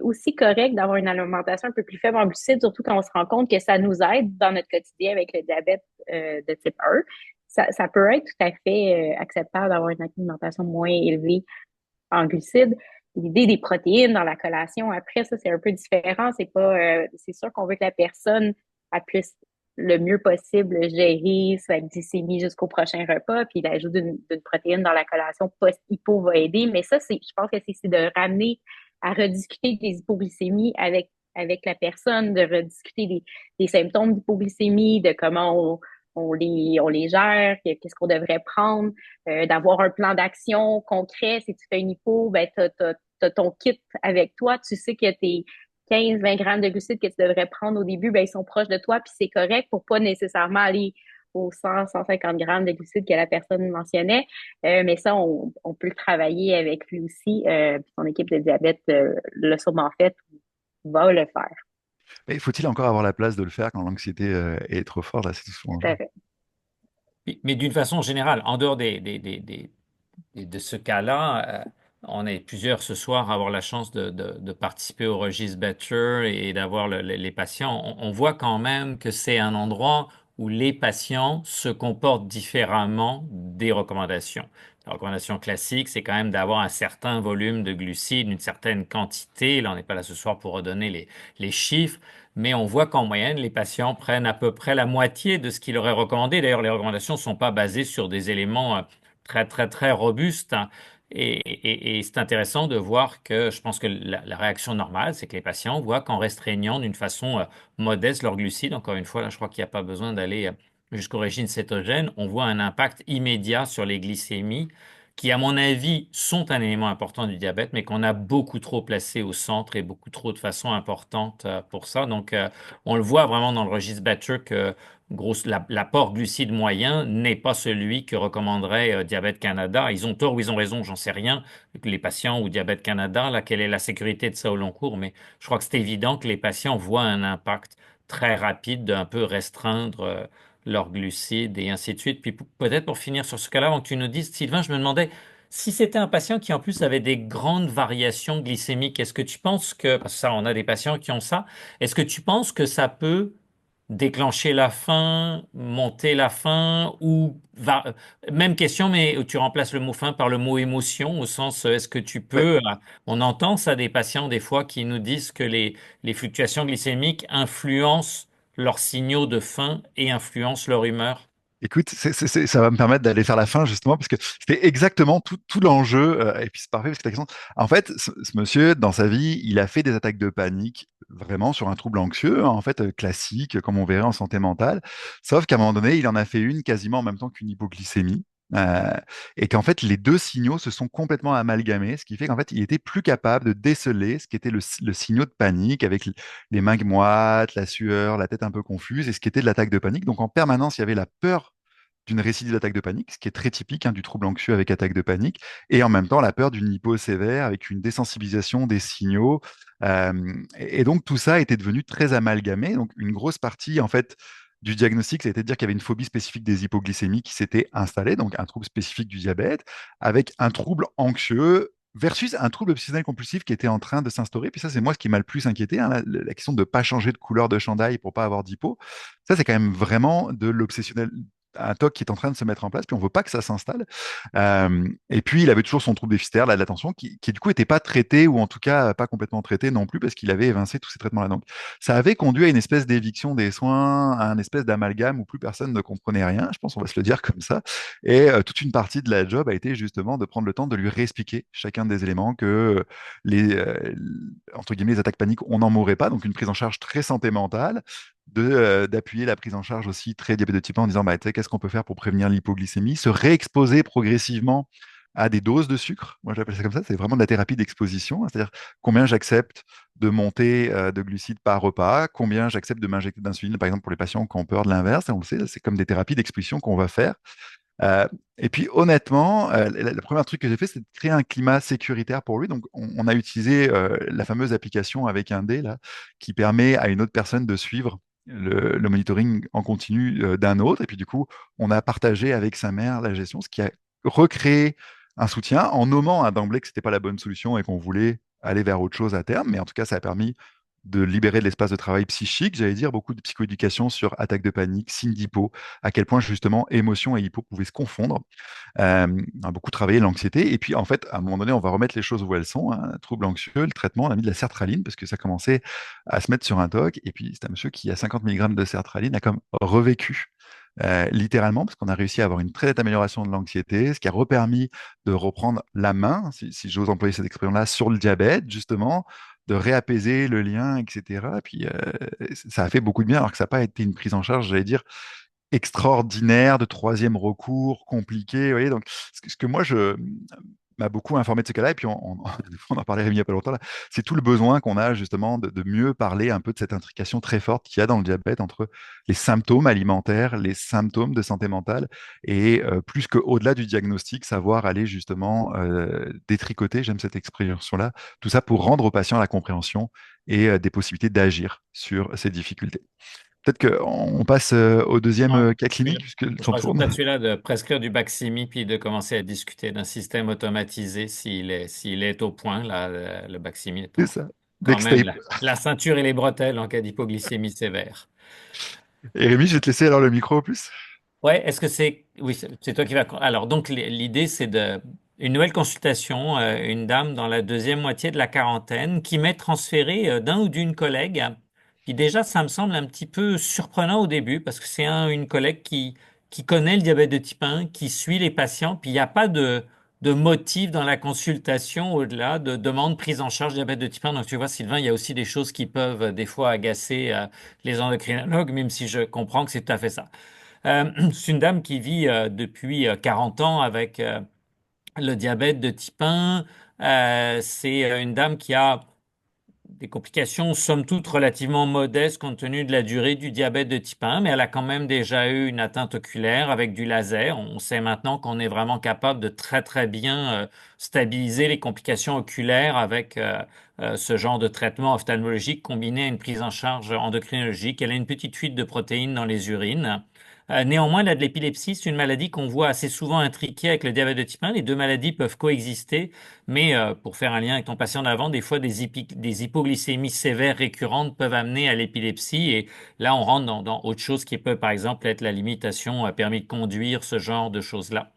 aussi correct d'avoir une alimentation un peu plus faible en glucides, surtout quand on se rend compte que ça nous aide dans notre quotidien avec le diabète de type 1. Ça peut être tout à fait acceptable d'avoir une alimentation moins élevée en glucides. L'idée des protéines dans la collation, après, ça, c'est un peu différent. C'est sûr qu'on veut que la personne puisse le mieux possible gérer sa glycémie jusqu'au prochain repas, puis l'ajout d'une protéine dans la collation post-hypo va aider. Mais ça, je pense que c'est de ramener à rediscuter des hypoglycémies avec la personne, de rediscuter des symptômes d'hypoglycémie, de comment on les gère, qu'est-ce qu'on devrait prendre, d'avoir un plan d'action concret. Si tu fais une hypo, ben, t'as ton kit avec toi. Tu sais que tes 15-20 grammes de glucides que tu devrais prendre au début, ben, ils sont proches de toi, puis c'est correct pour pas nécessairement aller aux 100-150 grammes de glucides que la personne mentionnait. Mais ça, on peut le travailler avec lui aussi. Puis son équipe de diabète l'a sûrement fait, va le faire. Mais faut-il encore avoir la place de le faire quand l'anxiété est trop forte? Là, c'est tout souvent Tout le jeu. à fait. Mais d'une façon générale, en dehors de ce cas-là, on est plusieurs ce soir à avoir la chance de participer au registre Better et d'avoir les patients. On voit quand même que c'est un endroit où les patients se comportent différemment des recommandations. La recommandation classique, c'est quand même d'avoir un certain volume de glucides, une certaine quantité. Là, on n'est pas là ce soir pour redonner les chiffres, mais on voit qu'en moyenne, les patients prennent à peu près la moitié de ce qu'il aurait recommandé. D'ailleurs, les recommandations ne sont pas basées sur des éléments très, très, très robustes, hein. Et c'est intéressant de voir que je pense que la réaction normale, c'est que les patients voient qu'en restreignant d'une façon modeste leurs glucides, encore une fois, là, je crois qu'il n'y a pas besoin d'aller jusqu'au régime cétogène, on voit un impact immédiat sur les glycémies qui, à mon avis, sont un élément important du diabète, mais qu'on a beaucoup trop placé au centre et beaucoup trop de façon importante pour ça. Donc, on le voit vraiment dans le registre Batcher que l'apport glucide moyen n'est pas celui que recommanderait Diabète Canada. Ils ont tort ou ils ont raison, j'en sais rien. Les patients ou Diabète Canada, là, quelle est la sécurité de ça au long cours? Mais je crois que c'est évident que les patients voient un impact très rapide d'un peu restreindre leurs glucides et ainsi de suite. Puis peut-être pour finir sur ce cas-là, avant que tu nous dises, Sylvain, je me demandais si c'était un patient qui en plus avait des grandes variations glycémiques, est-ce que tu penses que, parce que ça, on a des patients qui ont ça, est-ce que tu penses que ça peut déclencher la faim, monter la faim, ou même question, mais tu remplaces le mot faim par le mot émotion, au sens, est-ce que tu Ouais. peux, on entend ça des patients des fois qui nous disent que les fluctuations glycémiques influencent leurs signaux de faim et influencent leur humeur. Écoute, ça va me permettre d'aller faire la fin justement parce que c'était exactement tout l'enjeu. Et puis c'est parfait parce que ta question. En fait, ce monsieur, dans sa vie, il a fait des attaques de panique vraiment sur un trouble anxieux, hein, en fait, classique, comme on verrait en santé mentale. Sauf qu'à un moment donné, il en a fait une quasiment en même temps qu'une hypoglycémie. euh, et qu'en fait, les deux signaux se sont complètement amalgamés, ce qui fait qu'en fait, il était plus capable de déceler ce qui était le signal de panique avec les mains moites, la sueur, la tête un peu confuse, et ce qui était de l'attaque de panique. Donc en permanence, il y avait la peur d'une récidive d'attaque de panique, ce qui est très typique hein, du trouble anxieux avec attaque de panique, et en même temps la peur d'une hypo sévère avec une désensibilisation des signaux. Et donc tout ça était devenu très amalgamé. Donc une grosse partie en fait du diagnostic, c'était de dire qu'il y avait une phobie spécifique des hypoglycémies qui s'était installée, donc un trouble spécifique du diabète, avec un trouble anxieux versus un trouble obsessionnel compulsif qui était en train de s'instaurer. Puis ça, c'est moi ce qui m'a le plus inquiété, hein, la question de ne pas changer de couleur de chandail pour pas avoir d'hypo. Ça, c'est quand même vraiment de l'obsessionnel, un TOC qui est en train de se mettre en place, puis on veut pas que ça s'installe. Et puis, il avait toujours son trouble déficitaire, là, de l'attention, qui du coup n'était pas traité, ou en tout cas pas complètement traité non plus, parce qu'il avait évincé tous ces traitements-là. Donc, ça avait conduit à une espèce d'éviction des soins, à une espèce d'amalgame où plus personne ne comprenait rien, je pense, on va se le dire comme ça. Et toute une partie de la job a été justement de prendre le temps de lui réexpliquer chacun des éléments que entre guillemets, les attaques paniques, on n'en mourrait pas, donc une prise en charge très santé mentale, d'appuyer la prise en charge aussi très diabète de type 1 en disant bah, qu'est-ce qu'on peut faire pour prévenir l'hypoglycémie, se réexposer progressivement à des doses de sucre. Moi, j'appelle ça comme ça, c'est vraiment de la thérapie d'exposition, hein. C'est-à-dire combien j'accepte de monter de glucides par repas, combien j'accepte de m'injecter d'insuline, par exemple pour les patients qui ont peur de l'inverse, on le sait, c'est comme des thérapies d'exposition qu'on va faire. Euh, et puis honnêtement, le premier truc que j'ai fait, c'est de créer un climat sécuritaire pour lui. Donc on a utilisé la fameuse application avec un dé là, qui permet à une autre personne de suivre le monitoring en continu d'un autre. Et puis du coup, on a partagé avec sa mère la gestion, ce qui a recréé un soutien en nommant d'emblée que c'était pas la bonne solution et qu'on voulait aller vers autre chose à terme. Mais en tout cas, ça a permis de libérer de l'espace de travail psychique, j'allais dire, beaucoup de psychoéducation sur attaque de panique, signes d'hypo, à quel point justement émotion et hypo pouvaient se confondre. On a beaucoup travaillé l'anxiété, et puis en fait, à un moment donné, on va remettre les choses où elles sont, hein. Trouble anxieux, le traitement, on a mis de la sertraline, parce que ça commençait à se mettre sur un TOC, et puis c'est un monsieur qui, à 50 mg de sertraline, a comme revécu. Littéralement, parce qu'on a réussi à avoir une très nette amélioration de l'anxiété, ce qui a repermis de reprendre la main, si j'ose employer cette expression-là, sur le diabète, justement, de réapaiser le lien, etc. Et puis, ça a fait beaucoup de bien, alors que ça n'a pas été une prise en charge, j'allais dire, extraordinaire, de troisième recours, compliqué. Vous voyez, donc, ce que moi, je m'a beaucoup informé de ce cas-là, et puis on en parlait Rémi il n'y a pas longtemps, là, c'est tout le besoin qu'on a justement de mieux parler un peu de cette intrication très forte qu'il y a dans le diabète entre les symptômes alimentaires, les symptômes de santé mentale, et plus qu'au-delà du diagnostic, savoir aller justement détricoter, j'aime cette expression-là, tout ça pour rendre aux patients la compréhension et des possibilités d'agir sur ces difficultés. Peut-être qu'on passe au deuxième Ouais. cas clinique, puisque le Je temps rajoute tourne. là-dessus là de prescrire du Baqsimi puis de commencer à discuter d'un système automatisé s'il est au point. Là, le Baqsimi C'est étant ça. quand même Dextape. la ceinture et les bretelles en cas d'hypoglycémie sévère. Et Rémi, je vais te laisser alors le micro en plus. Ouais, est-ce que c'est... Oui, c'est toi qui vas... Alors, donc, l'idée, c'est de... Une nouvelle consultation, une dame dans la deuxième moitié de la quarantaine qui m'est transférée d'un ou d'une collègue. Puis déjà, ça me semble un petit peu surprenant au début parce que c'est une collègue qui connaît le diabète de type 1, qui suit les patients, puis il n'y a pas de motif dans la consultation au-delà de demande prise en charge diabète de type 1. Donc, tu vois, Sylvain, il y a aussi des choses qui peuvent des fois agacer les endocrinologues, même si je comprends que c'est tout à fait ça. C'est une dame qui vit depuis 40 ans avec le diabète de type 1. C'est une dame qui a des complications, somme toute, relativement modestes compte tenu de la durée du diabète de type 1, mais elle a quand même déjà eu une atteinte oculaire avec du laser. On sait maintenant qu'on est vraiment capable de très, très bien stabiliser les complications oculaires avec ce genre de traitement ophtalmologique combiné à une prise en charge endocrinologique. Elle a une petite fuite de protéines dans les urines. Néanmoins, elle a de l'épilepsie, c'est une maladie qu'on voit assez souvent intriquée avec le diabète de type 1. Les deux maladies peuvent coexister, mais pour faire un lien avec ton patient d'avant, des fois des hypoglycémies sévères récurrentes peuvent amener à l'épilepsie. Et là, on rentre dans autre chose qui peut, par exemple, être la limitation permis de conduire, ce genre de choses-là.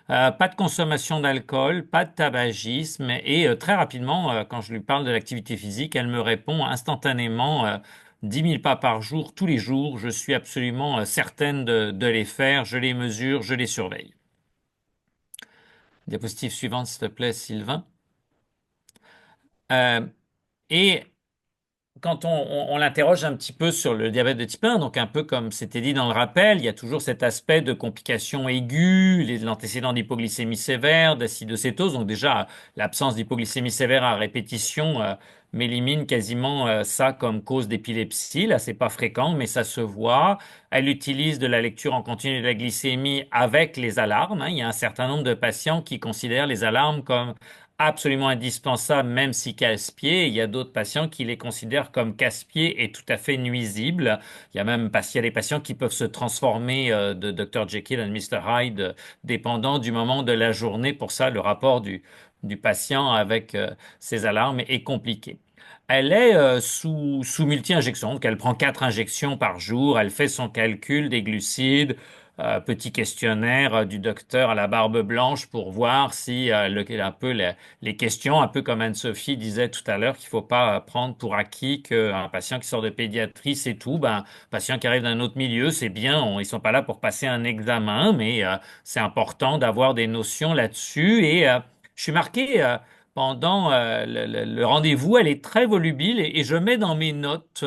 Pas de consommation d'alcool, pas de tabagisme et très rapidement, quand je lui parle de l'activité physique, elle me répond instantanément 10 000 pas par jour, tous les jours. Je suis absolument certaine de les faire. Je les mesure, je les surveille. Diapositive suivante, s'il te plaît, Sylvain. Euh, et quand on l'interroge un petit peu sur le diabète de type 1, donc un peu comme c'était dit dans le rappel, il y a toujours cet aspect de complications aiguës, l'antécédent d'hypoglycémie sévère, d'acidocétose. Donc déjà, l'absence d'hypoglycémie sévère à répétition m'élimine quasiment ça comme cause d'épilepsie. Là, c'est pas fréquent, mais ça se voit. Elle utilise de la lecture en continu de la glycémie avec les alarmes, hein. Il y a un certain nombre de patients qui considèrent les alarmes comme absolument indispensable, même si casse-pied. Il y a d'autres patients qui les considèrent comme casse-pied et tout à fait nuisibles. Il y a des patients qui peuvent se transformer de Dr. Jekyll et Mr. Hyde, dépendant du moment de la journée. Pour ça, le rapport du patient avec ces alarmes est compliqué. Elle est sous multi-injection, donc elle prend 4 injections par jour, elle fait son calcul des glucides, petit questionnaire du docteur à la barbe blanche pour voir si un peu les questions, un peu comme Anne-Sophie disait tout à l'heure, qu'il faut pas prendre pour acquis qu'un patient qui sort de pédiatrie, c'est tout. Ben, un patient qui arrive d'un autre milieu, c'est bien, ils sont pas là pour passer un examen, mais c'est important d'avoir des notions là-dessus. Et je suis marqué pendant le rendez-vous, elle est très volubile et je mets dans mes notes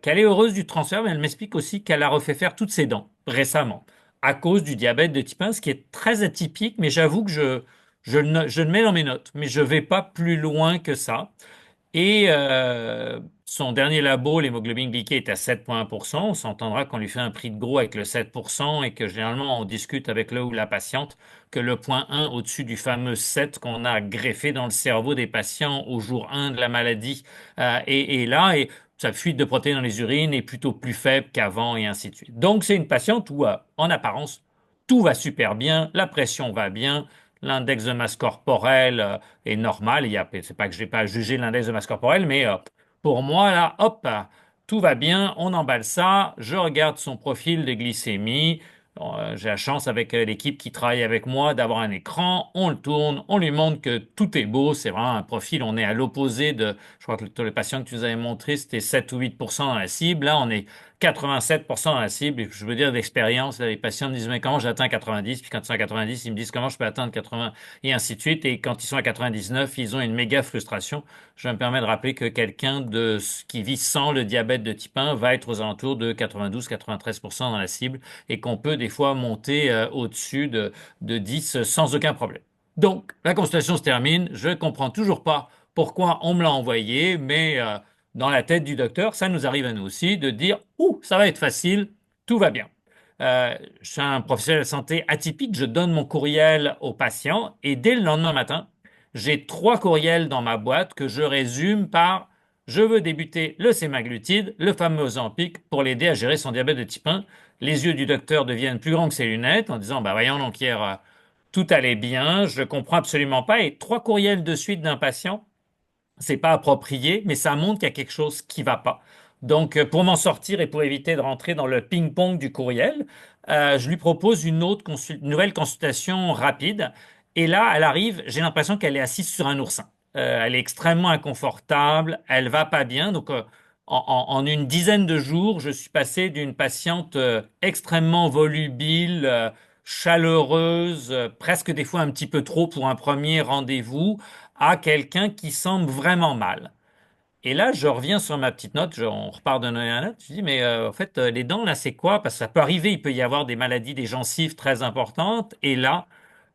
qu'elle est heureuse du transfert, mais elle m'explique aussi qu'elle a refait faire toutes ses dents récemment à cause du diabète de type 1, ce qui est très atypique, mais j'avoue que je le mets dans mes notes, mais je ne vais pas plus loin que ça. Et son dernier labo, l'hémoglobine glyquée est à 7,1%. On s'entendra qu'on lui fait un prix de gros avec le 7% et que généralement on discute avec le ou la patiente que le point 1 au-dessus du fameux 7 qu'on a greffé dans le cerveau des patients au jour 1 de la maladie est là et sa fuite de protéines dans les urines est plutôt plus faible qu'avant et ainsi de suite. Donc c'est une patiente où en apparence tout va super bien, la pression va bien, l'index de masse corporelle est normal. C'est pas que je n'ai pas jugé l'index de masse corporelle, mais pour moi, là, hop, tout va bien, on emballe ça, je regarde son profil de glycémie. J'ai la chance avec l'équipe qui travaille avec moi d'avoir un écran, on le tourne, on lui montre que tout est beau, c'est vraiment un profil, on est à l'opposé je crois que le patient que tu nous avais montré, c'était 7 ou 8% dans la cible, là on est 87% dans la cible, et je veux dire d'expérience, les patients me disent, mais comment j'atteins 90, puis quand ils sont à 90, ils me disent comment je peux atteindre 80, et ainsi de suite, et quand ils sont à 99, ils ont une méga frustration. Je me permets de rappeler que qui vit sans le diabète de type 1 va être aux alentours de 92-93% dans la cible, et qu'on peut des fois monter au-dessus de 10 sans aucun problème. Donc, la consultation se termine, je ne comprends toujours pas pourquoi on me l'a envoyé, mais dans la tête du docteur, ça nous arrive à nous aussi de dire, ouh, ça va être facile, tout va bien. Je suis un professionnel de santé atypique, je donne mon courriel au patient et dès le lendemain matin, j'ai 3 courriels dans ma boîte que je résume par je veux débuter le sémaglutide, le fameux Ozempic, pour l'aider à gérer son diabète de type 1. Les yeux du docteur deviennent plus grands que ses lunettes en disant, bah voyons donc hier, tout allait bien, je comprends absolument pas. Et 3 courriels de suite d'un patient, c'est pas approprié, mais ça montre qu'il y a quelque chose qui va pas. Donc, pour m'en sortir et pour éviter de rentrer dans le ping-pong du courriel, Je lui propose une nouvelle consultation rapide. Et là, elle arrive, j'ai l'impression qu'elle est assise sur un oursin. Elle est extrêmement inconfortable, elle va pas bien. Donc, en une dizaine de jours, je suis passé d'une patiente extrêmement volubile, chaleureuse, presque des fois un petit peu trop pour un premier rendez-vous, à quelqu'un qui semble vraiment mal. Et là, je reviens sur ma petite note, on repart d'un œil à un autre. Je dis, mais en fait, les dents, là, c'est quoi? Parce que ça peut arriver, il peut y avoir des maladies des gencives très importantes. Et là,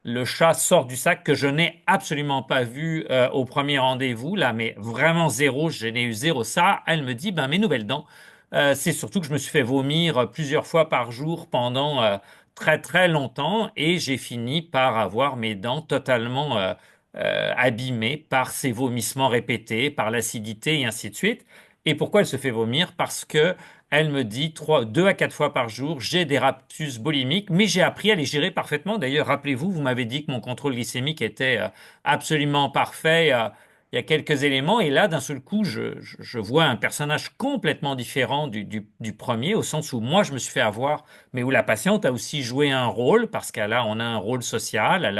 le chat sort du sac que je n'ai absolument pas vu au premier rendez-vous, là, mais vraiment zéro, je n'ai eu zéro ça. Elle me dit, ben, mes nouvelles dents, c'est surtout que je me suis fait vomir plusieurs fois par jour pendant très très longtemps et j'ai fini par avoir mes dents totalement abîmées par ces vomissements répétés, par l'acidité et ainsi de suite. Et pourquoi elle se fait vomir? Parce que elle me dit 2 à 4 fois par jour, j'ai des raptus boulimiques, mais j'ai appris à les gérer parfaitement. D'ailleurs, rappelez-vous, vous m'avez dit que mon contrôle glycémique était absolument parfait. Il y a quelques éléments, et là, d'un seul coup, je vois un personnage complètement différent du premier, au sens où moi, je me suis fait avoir, mais où la patiente a aussi joué un rôle, parce on a un rôle social,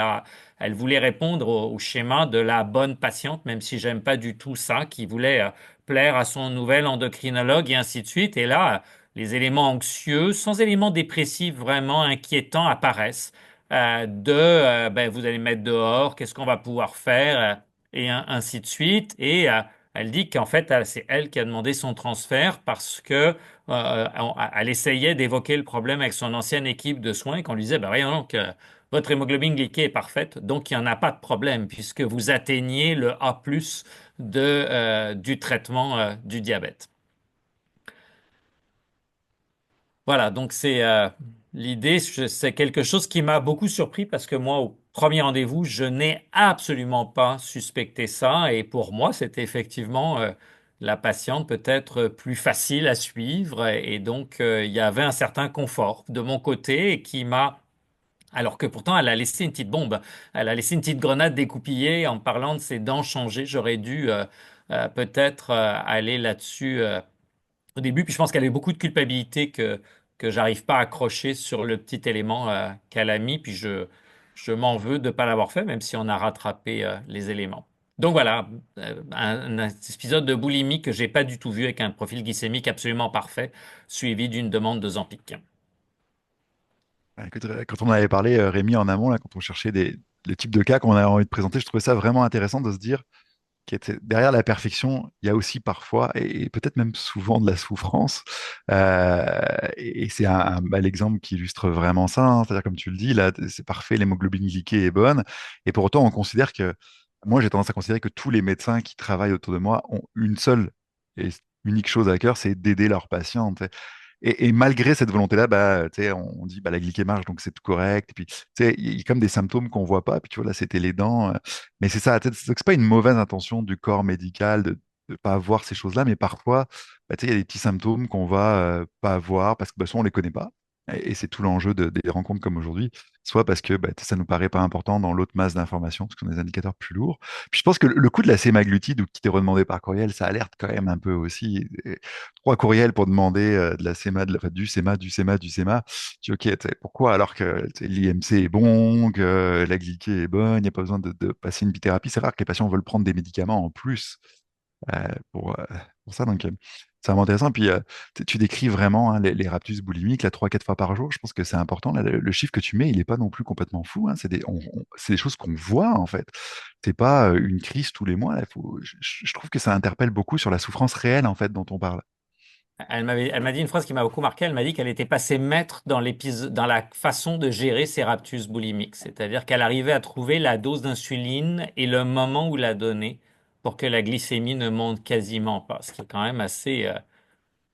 elle voulait répondre au schéma de la bonne patiente, même si j'aime pas du tout ça, qui voulait plaire à son nouvel endocrinologue et ainsi de suite. Et là, les éléments anxieux, sans éléments dépressifs vraiment inquiétants apparaissent. Ben, vous allez mettre dehors, qu'est-ce qu'on va pouvoir faire, et ainsi de suite. Et elle dit qu'en fait, c'est elle qui a demandé son transfert parce que elle essayait d'évoquer le problème avec son ancienne équipe de soins et qu'on lui disait, ben voyons donc, votre hémoglobine glyquée est parfaite, donc il n'y en a pas de problème puisque vous atteignez le A+ du traitement du diabète. Voilà, donc c'est l'idée, c'est quelque chose qui m'a beaucoup surpris parce que moi, au premier rendez-vous, je n'ai absolument pas suspecté ça et pour moi, c'était effectivement la patiente peut-être plus facile à suivre et donc il y avait un certain confort de mon côté et qui m'a alors que pourtant, elle a laissé une petite bombe. Elle a laissé une petite grenade découpillée en parlant de ses dents changées. J'aurais dû peut-être aller là-dessus au début. Puis je pense qu'elle avait beaucoup de culpabilité que j'arrive pas à accrocher sur le petit élément qu'elle a mis. Puis je m'en veux de ne pas l'avoir fait, même si on a rattrapé les éléments. Donc voilà, un épisode de boulimie que j'ai pas du tout vu avec un profil glycémique absolument parfait, suivi d'une demande de Zampic. Écoute, quand on avait parlé, Rémi, en amont, là, quand on cherchait le type de cas qu'on avait envie de présenter, je trouvais ça vraiment intéressant de se dire derrière la perfection, il y a aussi parfois, et peut-être même souvent, de la souffrance. Et c'est un bel exemple qui illustre vraiment ça, hein. C'est-à-dire, comme tu le dis, là, c'est parfait, l'hémoglobine glyquée est bonne. Et pour autant, on considère que, moi, j'ai tendance à considérer que tous les médecins qui travaillent autour de moi ont une seule et unique chose à cœur, c'est d'aider leurs patients. Et malgré cette volonté-là, bah, tu sais, on dit bah, la glycée marche, donc c'est tout correct. Et puis, tu sais, il y a comme des symptômes qu'on voit pas. Puis, tu vois, là, c'était les dents. Mais c'est ça, tu sais, c'est pas une mauvaise intention du corps médical de ne pas voir ces choses-là. Mais parfois, bah, tu sais, il y a des petits symptômes qu'on va pas voir parce que bah, soit on les connaît pas. Et c'est tout l'enjeu des rencontres comme aujourd'hui, soit parce que bah, tu sais, ça nous paraît pas important dans l'autre masse d'informations, parce qu'on a des indicateurs plus lourds. Puis je pense que le coup de la sémaglutide, ou qui t'est redemandé par courriel, ça alerte quand même un peu aussi. 3 courriels pour demander de la SEMA, enfin, du SEMA, du SEMA, du SEMA. Je dis, ok, tu sais, pourquoi alors que tu sais, l'IMC est bon, que la glyquée est bonne, il n'y a pas besoin de passer une bithérapie. C'est rare que les patients veulent prendre des médicaments en plus euh, pour, euh, pour ça. Donc, c'est vraiment intéressant. Puis, tu décris vraiment hein, les raptus boulimiques, là, 3, 4 fois par jour. Je pense que c'est important. Là, le chiffre que tu mets, il n'est pas non plus complètement fou, hein. C'est des choses qu'on voit, en fait. C'est pas une crise tous les mois. Là. Je trouve que ça interpelle beaucoup sur la souffrance réelle, en fait, dont on parle. Elle m'a dit une phrase qui m'a beaucoup marqué. Elle m'a dit qu'elle était passée maître dans la façon de gérer ses raptus boulimiques. C'est-à-dire qu'elle arrivait à trouver la dose d'insuline et le moment où la donner pour que la glycémie ne monte quasiment pas. Ce qui est quand même assez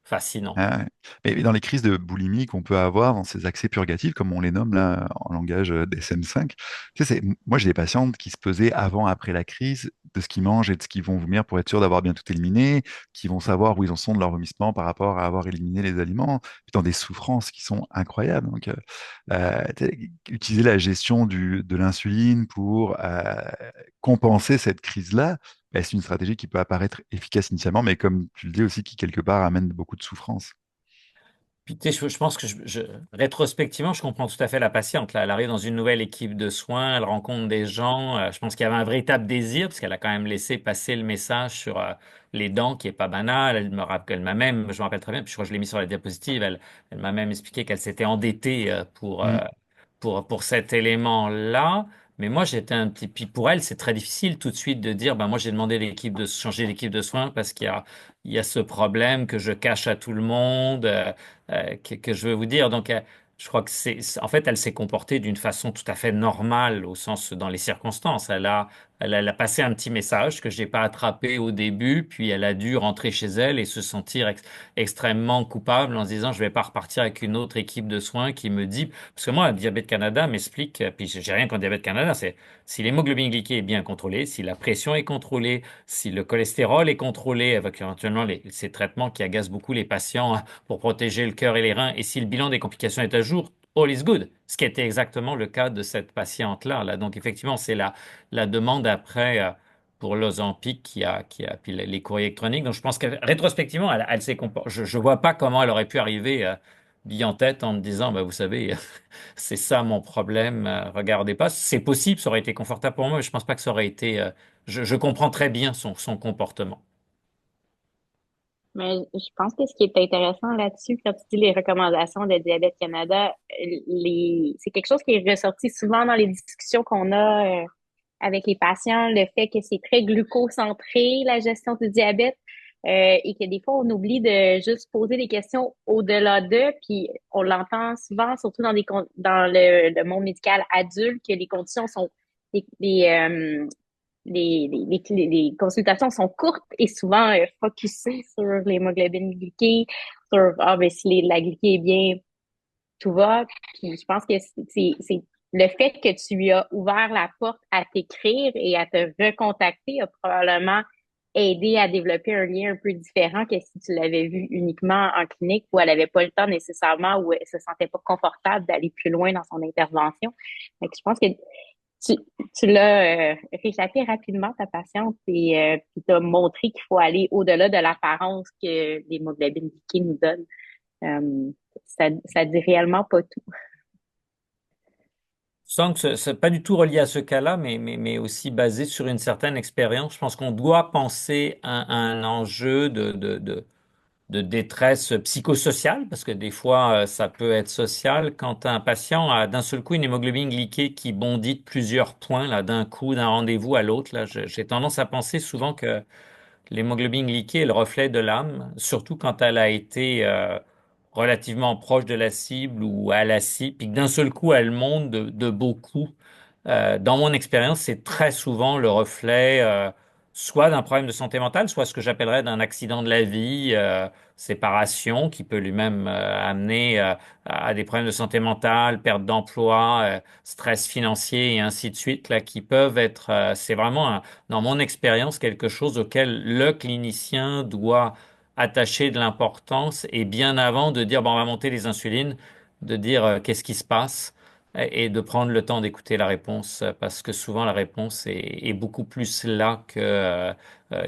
fascinant. Ah ouais. Mais dans les crises de boulimie qu'on peut avoir, dans ces accès purgatifs, comme on les nomme là en langage DSM-5, tu sais, moi j'ai des patientes qui se pesaient avant, après la crise de ce qu'ils mangent et de ce qu'ils vont vomir pour être sûr d'avoir bien tout éliminé, qui vont savoir où ils en sont de leur vomissement par rapport à avoir éliminé les aliments, puis dans des souffrances qui sont incroyables. Donc, tu sais, utiliser la gestion de l'insuline pour compenser cette crise-là, bah, c'est une stratégie qui peut apparaître efficace initialement, mais comme tu le dis aussi, qui quelque part amène beaucoup de souffrance. Puis, tu sais, je pense que rétrospectivement, je comprends tout à fait la patiente. Là, elle arrive dans une nouvelle équipe de soins, elle rencontre des gens. Je pense qu'il y avait un véritable désir, parce qu'elle a quand même laissé passer le message sur les dents, qui est pas banal. Elle me rappelle, elle m'a même, je me rappelle très bien, puis je crois que je l'ai mis sur la diapositive, elle m'a même expliqué qu'elle s'était endettée Mm. pour cet élément-là. Mais moi, j'étais un petit. Puis pour elle, c'est très difficile tout de suite de dire, ben moi, j'ai demandé l'équipe de changer l'équipe de soins parce il y a ce problème que je cache à tout le monde. Que je veux vous dire. Donc, je crois que en fait, elle s'est comportée d'une façon tout à fait normale au sens dans les circonstances. Elle a passé un petit message que j'ai pas attrapé au début, puis elle a dû rentrer chez elle et se sentir extrêmement coupable en se disant, je vais pas repartir avec une autre équipe de soins qui me dit, parce que moi, Diabète Canada m'explique, puis j'ai rien contre Diabète Canada, c'est si l'hémoglobine glyquée est bien contrôlée, si la pression est contrôlée, si le cholestérol est contrôlé, avec éventuellement ces traitements qui agacent beaucoup les patients pour protéger le cœur et les reins. Et si le bilan des complications est à jour, all is good. Ce qui était exactement le cas de cette patiente-là. Là. Donc, effectivement, c'est la demande après pour l'Ozempic puis les courriers électroniques. Donc, je pense que rétrospectivement, elle s'est comportée. Je ne vois pas comment elle aurait pu arriver bille en tête en me disant, bah, vous savez, c'est ça mon problème, regardez pas. C'est possible, ça aurait été confortable pour moi, mais je pense pas que ça aurait été. Je comprends très bien son comportement. Mais je pense que ce qui est intéressant là-dessus, quand tu dis les recommandations de Diabète Canada, c'est quelque chose qui est ressorti souvent dans les discussions qu'on a avec les patients, le fait que c'est très glucocentré, la gestion du diabète, et que des fois, on oublie de juste poser des questions au-delà d'eux, puis on l'entend souvent, surtout dans le monde médical adulte, que les conditions sont les, les, euh, les consultations sont courtes et souvent focusées sur l'hémoglobine glyquée, sur ben, si la glyquée est bien, tout va. Puis je pense que c'est le fait que tu lui as ouvert la porte à t'écrire et à te recontacter a probablement aidé à développer un lien un peu différent que si tu l'avais vu uniquement en clinique où elle n'avait pas le temps nécessairement, où elle se sentait pas confortable d'aller plus loin dans son intervention. Donc, je pense que tu, tu l'as réchappé rapidement, ta patiente, et puis t'as montré qu'il faut aller au-delà de l'apparence que l'hémoglobine glyquée nous donne. Euh, ça dit réellement pas tout. Sans que ce n'est pas du tout relié à ce cas-là, mais aussi basé sur une certaine expérience. Je pense qu'on doit penser à un enjeu de détresse psychosociale, parce que des fois, ça peut être social. Quand un patient a d'un seul coup une hémoglobine glyquée qui bondit de plusieurs points, là, d'un coup, d'un rendez-vous à l'autre, là, j'ai tendance à penser souvent que l'hémoglobine glyquée est le reflet de l'âme, surtout quand elle a été relativement proche de la cible ou à la cible, puis que d'un seul coup elle monte de beaucoup. Dans mon expérience, c'est très souvent le reflet soit d'un problème de santé mentale, soit ce que j'appellerais d'un accident de la vie, séparation, qui peut lui-même amener à des problèmes de santé mentale, perte d'emploi, stress financier et ainsi de suite, là, qui peuvent être, c'est vraiment dans mon expérience, quelque chose auquel le clinicien doit attacher de l'importance et bien avant de dire, bon, on va monter les insulines, de dire qu'est-ce qui se passe et de prendre le temps d'écouter la réponse parce que souvent la réponse est beaucoup plus là que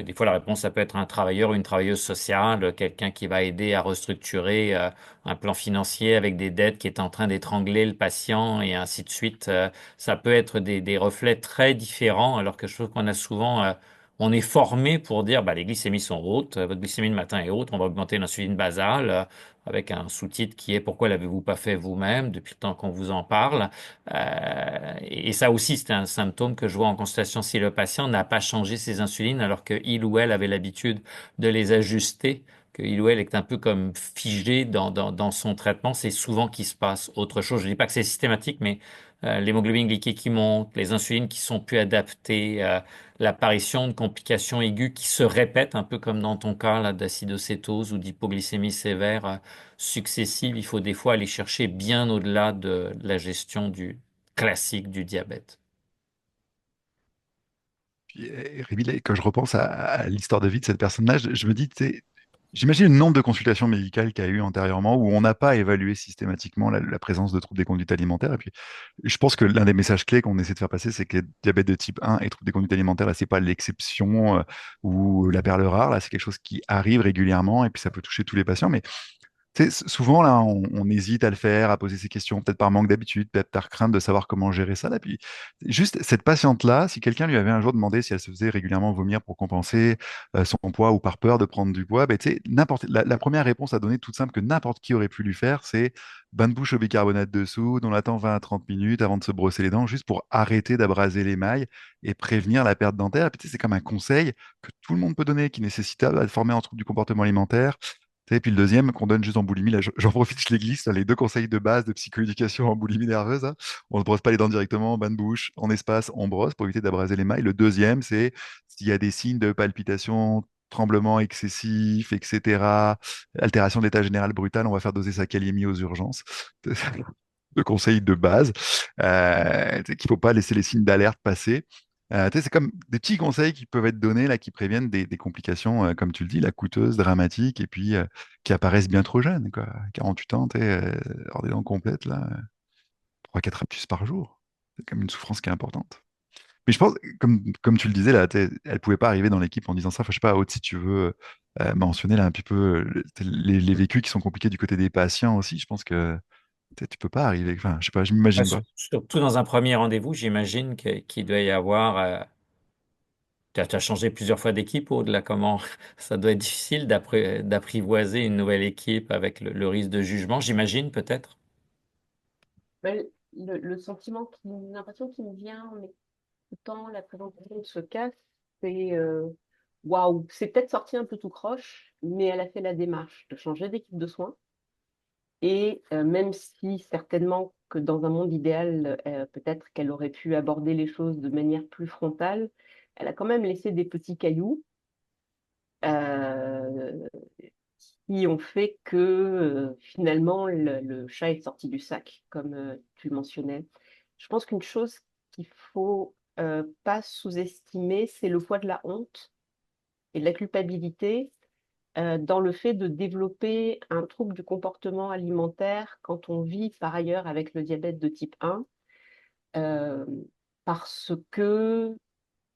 des fois la réponse ça peut être un travailleur ou une travailleuse sociale, quelqu'un qui va aider à restructurer un plan financier avec des dettes qui est en train d'étrangler le patient et ainsi de suite. Ça peut être des reflets très différents alors que je trouve qu'on a souvent on est formé pour dire bah, les glycémies sont hautes, votre glycémie le matin est haute, on va augmenter l'insuline basale avec un sous-titre qui est pourquoi l'avez-vous pas fait vous-même depuis le temps qu'on vous en parle. Et ça aussi, c'est un symptôme que je vois en consultation si le patient n'a pas changé ses insulines alors qu'il ou elle avait l'habitude de les ajuster, qu'il ou elle est un peu comme figé dans son traitement, c'est souvent qu'il se passe autre chose. Je dis pas que c'est systématique, mais l'hémoglobine glyquée qui monte, les insulines qui sont plus adaptées, l'apparition de complications aiguës qui se répètent, un peu comme dans ton cas là, d'acidocétose ou d'hypoglycémie sévère successives. Il faut des fois aller chercher bien au-delà de la gestion du classique du diabète. Puis, Rémi, là, quand je repense à l'histoire de vie de cette personne-là, je me dis, tu sais, j'imagine le nombre de consultations médicales qu'il y a eu antérieurement où on n'a pas évalué systématiquement la présence de troubles des conduites alimentaires. Et puis, je pense que l'un des messages clés qu'on essaie de faire passer, c'est que diabète de type 1 et troubles des conduites alimentaires, là, c'est pas l'exception ou la perle rare. Là, c'est quelque chose qui arrive régulièrement et puis ça peut toucher tous les patients. Mais Tu sais, souvent, là, on hésite à le faire, à poser ces questions, peut-être par manque d'habitude, peut-être par crainte de savoir comment gérer ça. Là. Puis, juste cette patiente-là, si quelqu'un lui avait un jour demandé si elle se faisait régulièrement vomir pour compenser son poids ou par peur de prendre du poids, ben, tu sais, la première réponse à donner, toute simple, que n'importe qui aurait pu lui faire, c'est bain de bouche au bicarbonate dessous, on attend 20 à 30 minutes avant de se brosser les dents, juste pour arrêter d'abraser l'émail et prévenir la perte dentaire. Et puis, tu sais, c'est comme un conseil que tout le monde peut donner, qui nécessite de former un trouble du comportement alimentaire. Et puis le deuxième qu'on donne juste en boulimie, là, j'en profite, je les glisse, là, les deux conseils de base de psychoéducation en boulimie nerveuse. Hein. On ne brosse pas les dents directement, bain de bouche, en espace, on brosse pour éviter d'abraser les mailles. Le deuxième, c'est s'il y a des signes de palpitation, tremblement excessif, etc., altération de l'état général brutal, on va faire doser sa kaliémie aux urgences. Le conseil de base, qu'il ne faut pas laisser les signes d'alerte passer. C'est comme des petits conseils qui peuvent être donnés là, qui préviennent des complications, comme tu le dis, la coûteuse, dramatique, et puis qui apparaissent bien trop jeunes, quoi. 48 ans, hors des dents complètes, là, 3-4 appuis par jour. C'est comme une souffrance qui est importante. Mais je pense, comme tu le disais, là, elle pouvait pas arriver dans l'équipe en disant ça. Enfin, je sais pas, Aude, si tu veux mentionner là un petit peu les vécus qui sont compliqués du côté des patients aussi. Je pense que tu peux pas arriver. Enfin, je sais pas, je m'imagine pas. Surtout dans un premier rendez-vous, j'imagine qu'il doit y avoir. Tu as changé plusieurs fois d'équipe, au-delà comment ça doit être difficile d'apprivoiser une nouvelle équipe avec le risque de jugement, j'imagine peut-être. Ben, le sentiment, l'impression qui me vient en écoutant la présentation de ce cas, c'est waouh, c'est peut-être sorti un peu tout croche, mais elle a fait la démarche de changer d'équipe de soins. Et même si certainement que dans un monde idéal, peut-être qu'elle aurait pu aborder les choses de manière plus frontale, elle a quand même laissé des petits cailloux euh, qui ont fait que finalement le chat est sorti du sac, comme tu le mentionnais. Je pense qu'une chose qu'il faut pas sous-estimer, c'est le poids de la honte et de la culpabilité dans le fait de développer un trouble du comportement alimentaire quand on vit par ailleurs avec le diabète de type 1, euh, parce que,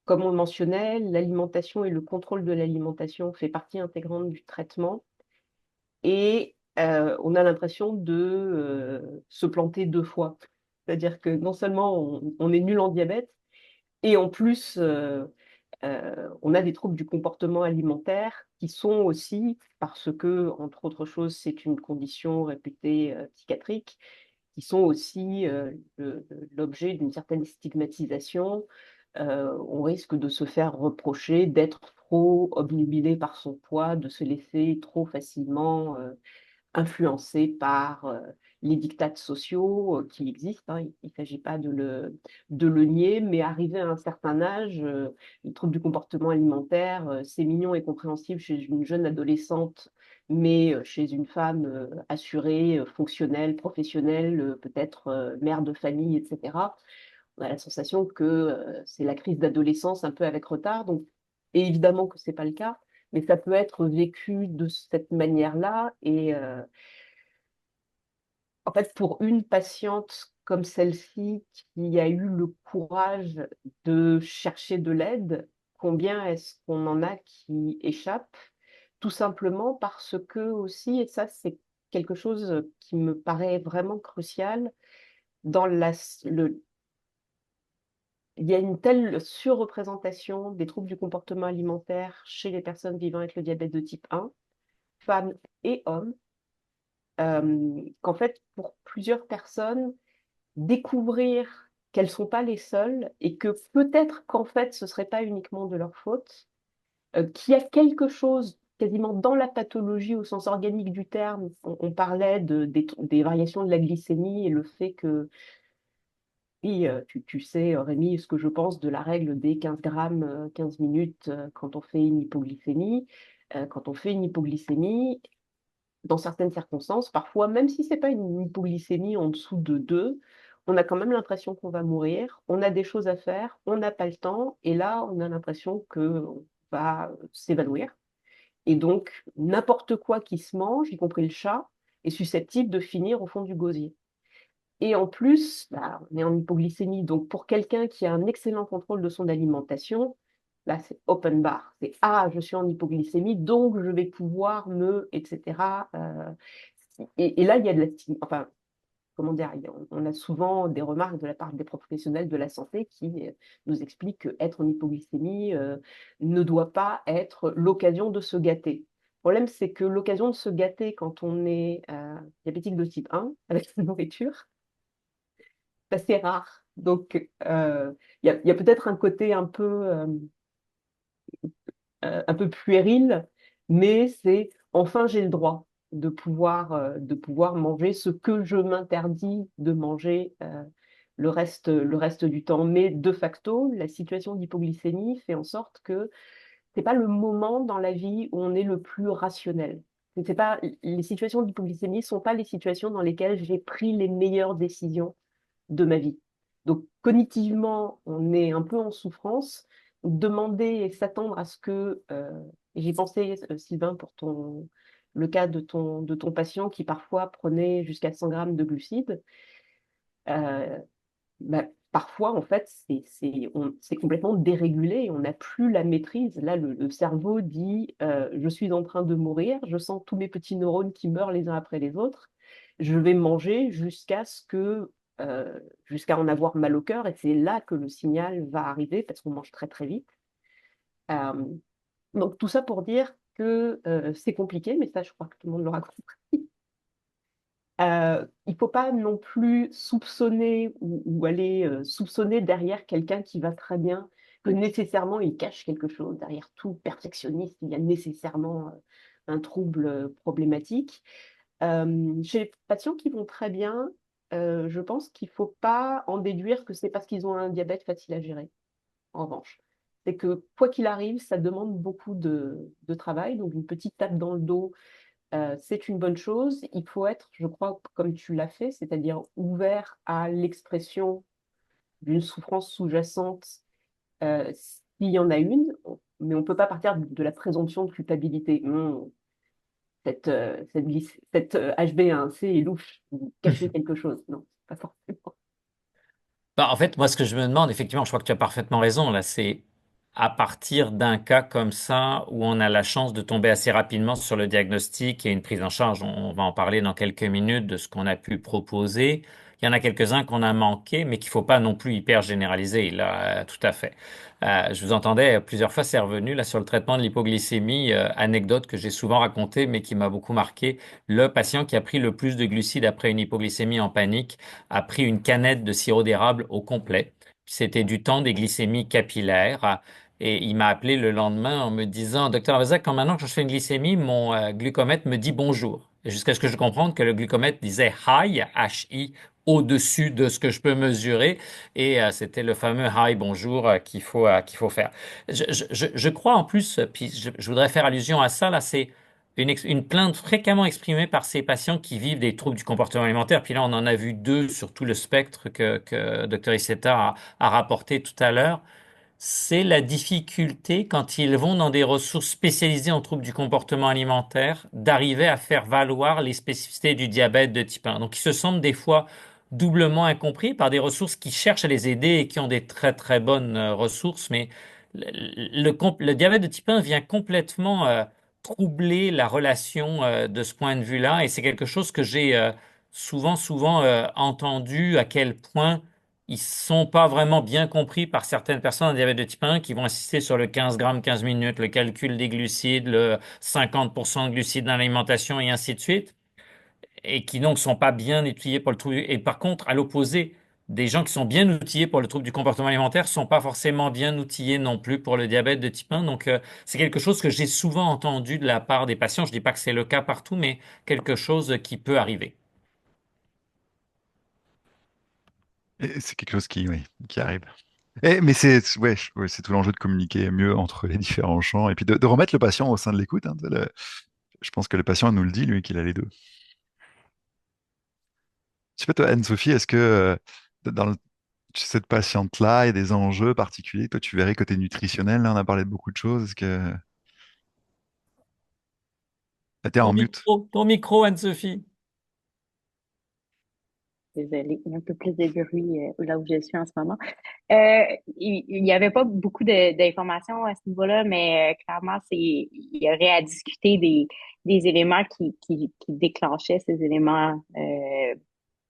comme on le mentionnait, l'alimentation et le contrôle de l'alimentation fait partie intégrante du traitement et on a l'impression de se planter deux fois. C'est-à-dire que non seulement on est nul en diabète, et en plus, on a des troubles du comportement alimentaire qui sont aussi, parce que, entre autres choses, c'est une condition réputée psychiatrique, qui sont aussi l'objet d'une certaine stigmatisation. On risque de se faire reprocher d'être trop obnubilé par son poids, de se laisser trop facilement influencé par les diktats sociaux qui existent. Hein. Il ne s'agit pas de le nier, mais arrivé à un certain âge, les troubles du comportement alimentaire, c'est mignon et compréhensible chez une jeune adolescente, mais chez une femme assurée, fonctionnelle, professionnelle, peut-être mère de famille, etc. On a la sensation que c'est la crise d'adolescence un peu avec retard. Donc, et évidemment que ce n'est pas le cas, mais ça peut être vécu de cette manière-là. Et en fait, pour une patiente comme celle-ci qui a eu le courage de chercher de l'aide, combien est-ce qu'on en a qui échappent? Tout simplement parce que aussi, et ça c'est quelque chose qui me paraît vraiment crucial, dans il y a une telle surreprésentation des troubles du comportement alimentaire chez les personnes vivant avec le diabète de type 1, femmes et hommes, qu'en fait, pour plusieurs personnes, découvrir qu'elles ne sont pas les seules et que peut-être qu'en fait, ce ne serait pas uniquement de leur faute, qu'il y a quelque chose quasiment dans la pathologie au sens organique du terme. On parlait des variations de la glycémie et le fait que, oui, tu sais, Rémi, ce que je pense de la règle des 15 grammes, 15 minutes quand on fait une hypoglycémie. Quand on fait une hypoglycémie, dans certaines circonstances, parfois, même si ce n'est pas une hypoglycémie en dessous de 2, on a quand même l'impression qu'on va mourir, on a des choses à faire, on n'a pas le temps, et là, on a l'impression qu'on va s'évanouir. Et donc, n'importe quoi qui se mange, y compris le chat, est susceptible de finir au fond du gosier. Et en plus, bah, on est en hypoglycémie, donc pour quelqu'un qui a un excellent contrôle de son alimentation, là c'est open bar, c'est ah, je suis en hypoglycémie, donc je vais pouvoir etc. et là, il y a de la enfin, comment dire, on a souvent des remarques de la part des professionnels de la santé qui nous expliquent qu'être en hypoglycémie ne doit pas être l'occasion de se gâter. Le problème, c'est que l'occasion de se gâter quand on est diabétique de type 1 avec la nourriture, c'est assez rare. Donc, il y a peut-être un côté un peu puéril, mais c'est enfin j'ai le droit de pouvoir manger ce que je m'interdis de manger le reste du temps. Mais de facto, la situation d'hypoglycémie fait en sorte que c'est pas le moment dans la vie où on est le plus rationnel. C'est pas, les situations d'hypoglycémie ne sont pas les situations dans lesquelles j'ai pris les meilleures décisions de ma vie. Donc, cognitivement, on est un peu en souffrance. Demander et s'attendre à ce que, et j'ai pensé, Sylvain, pour le cas de ton patient qui parfois prenait jusqu'à 100 grammes de glucides, euh, bah, parfois, en fait, c'est complètement dérégulé et on n'a plus la maîtrise. Là, le cerveau dit, je suis en train de mourir, je sens tous mes petits neurones qui meurent les uns après les autres, je vais manger jusqu'à en avoir mal au cœur et c'est là que le signal va arriver parce qu'on mange très très vite. Euh, donc tout ça pour dire que c'est compliqué, mais ça, je crois que tout le monde l'aura compris. Il ne faut pas non plus soupçonner ou aller soupçonner derrière quelqu'un qui va très bien, que nécessairement il cache quelque chose. Derrière tout perfectionniste, il y a nécessairement un trouble problématique. Chez les patients qui vont très bien, je pense qu'il ne faut pas en déduire que c'est parce qu'ils ont un diabète facile à gérer, en revanche. C'est que quoi qu'il arrive, ça demande beaucoup de travail, donc une petite tape dans le dos c'est une bonne chose. Il faut être, je crois, comme tu l'as fait, c'est-à-dire ouvert à l'expression d'une souffrance sous-jacente s'il y en a une, mais on ne peut pas partir de la présomption de culpabilité. Cette HbA1c est louche, vous cachez quelque chose. Non, pas forcément. Bah, en fait, moi, ce que je me demande, effectivement, je crois que tu as parfaitement raison, là, c'est à partir d'un cas comme ça où on a la chance de tomber assez rapidement sur le diagnostic et une prise en charge, on va en parler dans quelques minutes de ce qu'on a pu proposer. Il y en a quelques-uns qu'on a manqué, mais qu'il faut pas non plus hyper généraliser, là, tout à fait. Je vous entendais plusieurs fois, c'est revenu là sur le traitement de l'hypoglycémie, anecdote que j'ai souvent racontée, mais qui m'a beaucoup marqué. Le patient qui a pris le plus de glucides après une hypoglycémie en panique a pris une canette de sirop d'érable au complet. C'était du temps des glycémies capillaires. Et il m'a appelé le lendemain en me disant, Docteur Vezac, quand maintenant que je fais une glycémie, mon glucomètre me dit bonjour. Jusqu'à ce que je comprenne que le glucomètre disait high, H-I, au-dessus de ce que je peux mesurer. Et c'était le fameux high bonjour qu'il faut faire. Je crois en plus, puis je voudrais faire allusion à ça, là, c'est une plainte fréquemment exprimée par ces patients qui vivent des troubles du comportement alimentaire. Puis là, on en a vu deux sur tout le spectre que Dr Issetta a rapporté tout à l'heure. C'est la difficulté, quand ils vont dans des ressources spécialisées en troubles du comportement alimentaire, d'arriver à faire valoir les spécificités du diabète de type 1. Donc, ils se sentent des fois doublement incompris par des ressources qui cherchent à les aider et qui ont des très très bonnes ressources, mais le diabète de type 1 vient complètement troubler la relation de ce point de vue-là, et c'est quelque chose que j'ai souvent entendu à quel point ils sont pas vraiment bien compris par certaines personnes en diabète de type 1 qui vont insister sur le 15 grammes 15 minutes, le calcul des glucides, le 50% de glucides dans l'alimentation et ainsi de suite, et qui donc sont pas bien outillés pour le trouble. Et par contre, à l'opposé, des gens qui sont bien outillés pour le trouble du comportement alimentaire sont pas forcément bien outillés non plus pour le diabète de type 1. Donc, c'est quelque chose que j'ai souvent entendu de la part des patients. Je dis pas que c'est le cas partout, mais quelque chose qui peut arriver. Et c'est quelque chose qui, oui, qui arrive. Mais ouais, c'est tout l'enjeu de communiquer mieux entre les différents champs et puis de remettre le patient au sein de l'écoute, hein. Je pense que le patient nous le dit, lui, qu'il a les deux. Je sais pas, toi, Anne-Sophie, est-ce que dans chez cette patiente-là, il y a des enjeux particuliers? Toi, tu verrais côté nutritionnel, là, on a parlé de beaucoup de choses. Est-ce que... Ah, t'es en mute. Ton micro, Anne-Sophie. Désolée, il y a un peu plus de bruit là où je suis en ce moment. Il n'y avait pas beaucoup d'informations à ce niveau-là, mais clairement, il y aurait à discuter des éléments qui déclenchaient ces éléments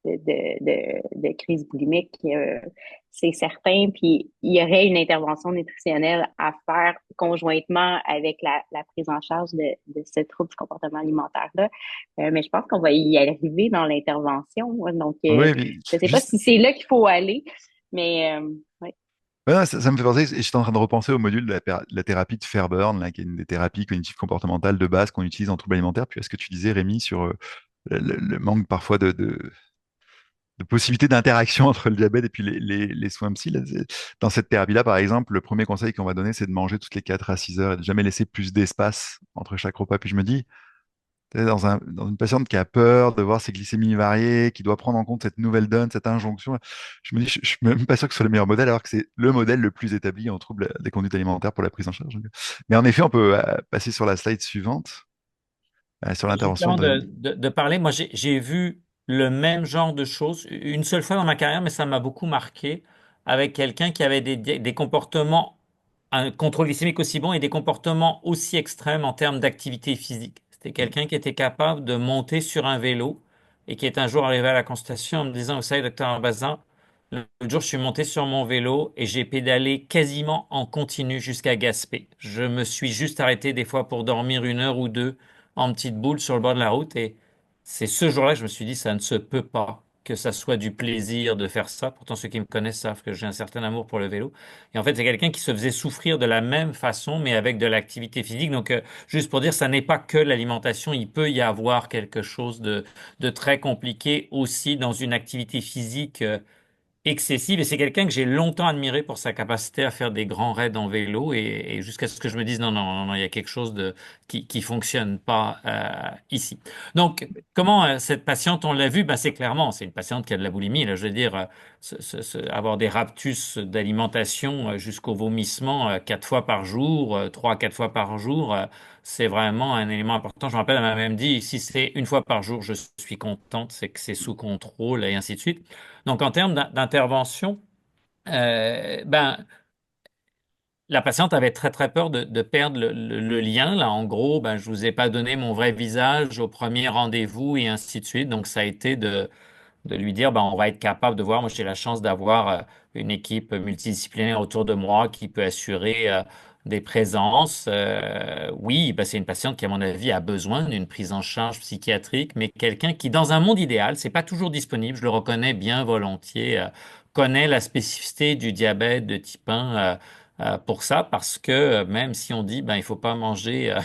de crise boulimique, c'est certain. Puis il y aurait une intervention nutritionnelle à faire conjointement avec la prise en charge de ce trouble du comportement alimentaire-là. Mais je pense qu'on va y arriver dans l'intervention. Donc, Oui, je ne sais pas juste, si c'est là qu'il faut aller, mais ouais. ouais, non, ça me fait penser, et j'étais en train de repenser au module de la thérapie de Fairburn, là, qui est une des thérapies cognitives comportementales de base qu'on utilise en trouble alimentaire. Puis est-ce que tu disais, Rémi, sur le manque parfois de possibilités d'interaction entre le diabète et puis les soins psy. Là, dans cette thérapie-là, par exemple, le premier conseil qu'on va donner, c'est de manger toutes les 4 à 6 heures et de jamais laisser plus d'espace entre chaque repas. Puis je me dis, tu sais, dans une patiente qui a peur de voir ses glycémies variées, qui doit prendre en compte cette nouvelle donne, cette injonction, je me dis, je suis même pas sûr que ce soit le meilleur modèle, alors que c'est le modèle le plus établi en trouble des conduites alimentaires pour la prise en charge. Mais en effet, on peut passer sur la slide suivante, sur l'intervention Justement, de Rémi. de parler, moi j'ai vu le même genre de choses une seule fois dans ma carrière, mais ça m'a beaucoup marqué avec quelqu'un qui avait des comportements, un contrôle glycémique aussi bon et des comportements aussi extrêmes en termes d'activité physique. C'était quelqu'un qui était capable de monter sur un vélo et qui est un jour arrivé à la constatation en me disant, vous savez, docteur Bazin, l'autre jour, je suis monté sur mon vélo et j'ai pédalé quasiment en continu jusqu'à Gaspé. Je me suis juste arrêté des fois pour dormir 1 heure ou 2 en petite boule sur le bord de la route. Et c'est ce jour-là que je me suis dit, ça ne se peut pas que ça soit du plaisir de faire ça. Pourtant, ceux qui me connaissent savent que j'ai un certain amour pour le vélo. Et en fait, c'est quelqu'un qui se faisait souffrir de la même façon, mais avec de l'activité physique. Donc, juste pour dire, ça n'est pas que l'alimentation. Il peut y avoir quelque chose de très compliqué aussi dans une activité physique excessive. Et c'est quelqu'un que j'ai longtemps admiré pour sa capacité à faire des grands raids en vélo et jusqu'à ce que je me dise non, non, non, non, il y a quelque chose qui fonctionne pas ici. Donc, comment cette patiente, on l'a vu, ben, c'est clairement, c'est une patiente qui a de la boulimie. Là, je veux dire, avoir des raptus d'alimentation jusqu'au vomissement 4 fois par jour, 3 à 4 fois par jour. C'est vraiment un élément important. Je me rappelle, elle m'a même dit, si c'est 1 fois par jour, je suis contente, c'est que c'est sous contrôle et ainsi de suite. Donc, en termes d'intervention, ben, la patiente avait très très peur de perdre le lien. Là, en gros, ben, je vous ai pas donné mon vrai visage au premier rendez-vous et ainsi de suite. Donc, ça a été de lui dire, ben, on va être capable de voir. Moi, j'ai la chance d'avoir une équipe multidisciplinaire autour de moi qui peut assurer des présences. Oui, ben, c'est une patiente qui, à mon avis, a besoin d'une prise en charge psychiatrique, mais quelqu'un qui, dans un monde idéal, c'est pas toujours disponible, je le reconnais bien volontiers, connaît la spécificité du diabète de type 1. Pour ça, parce que même si on dit ben il faut pas manger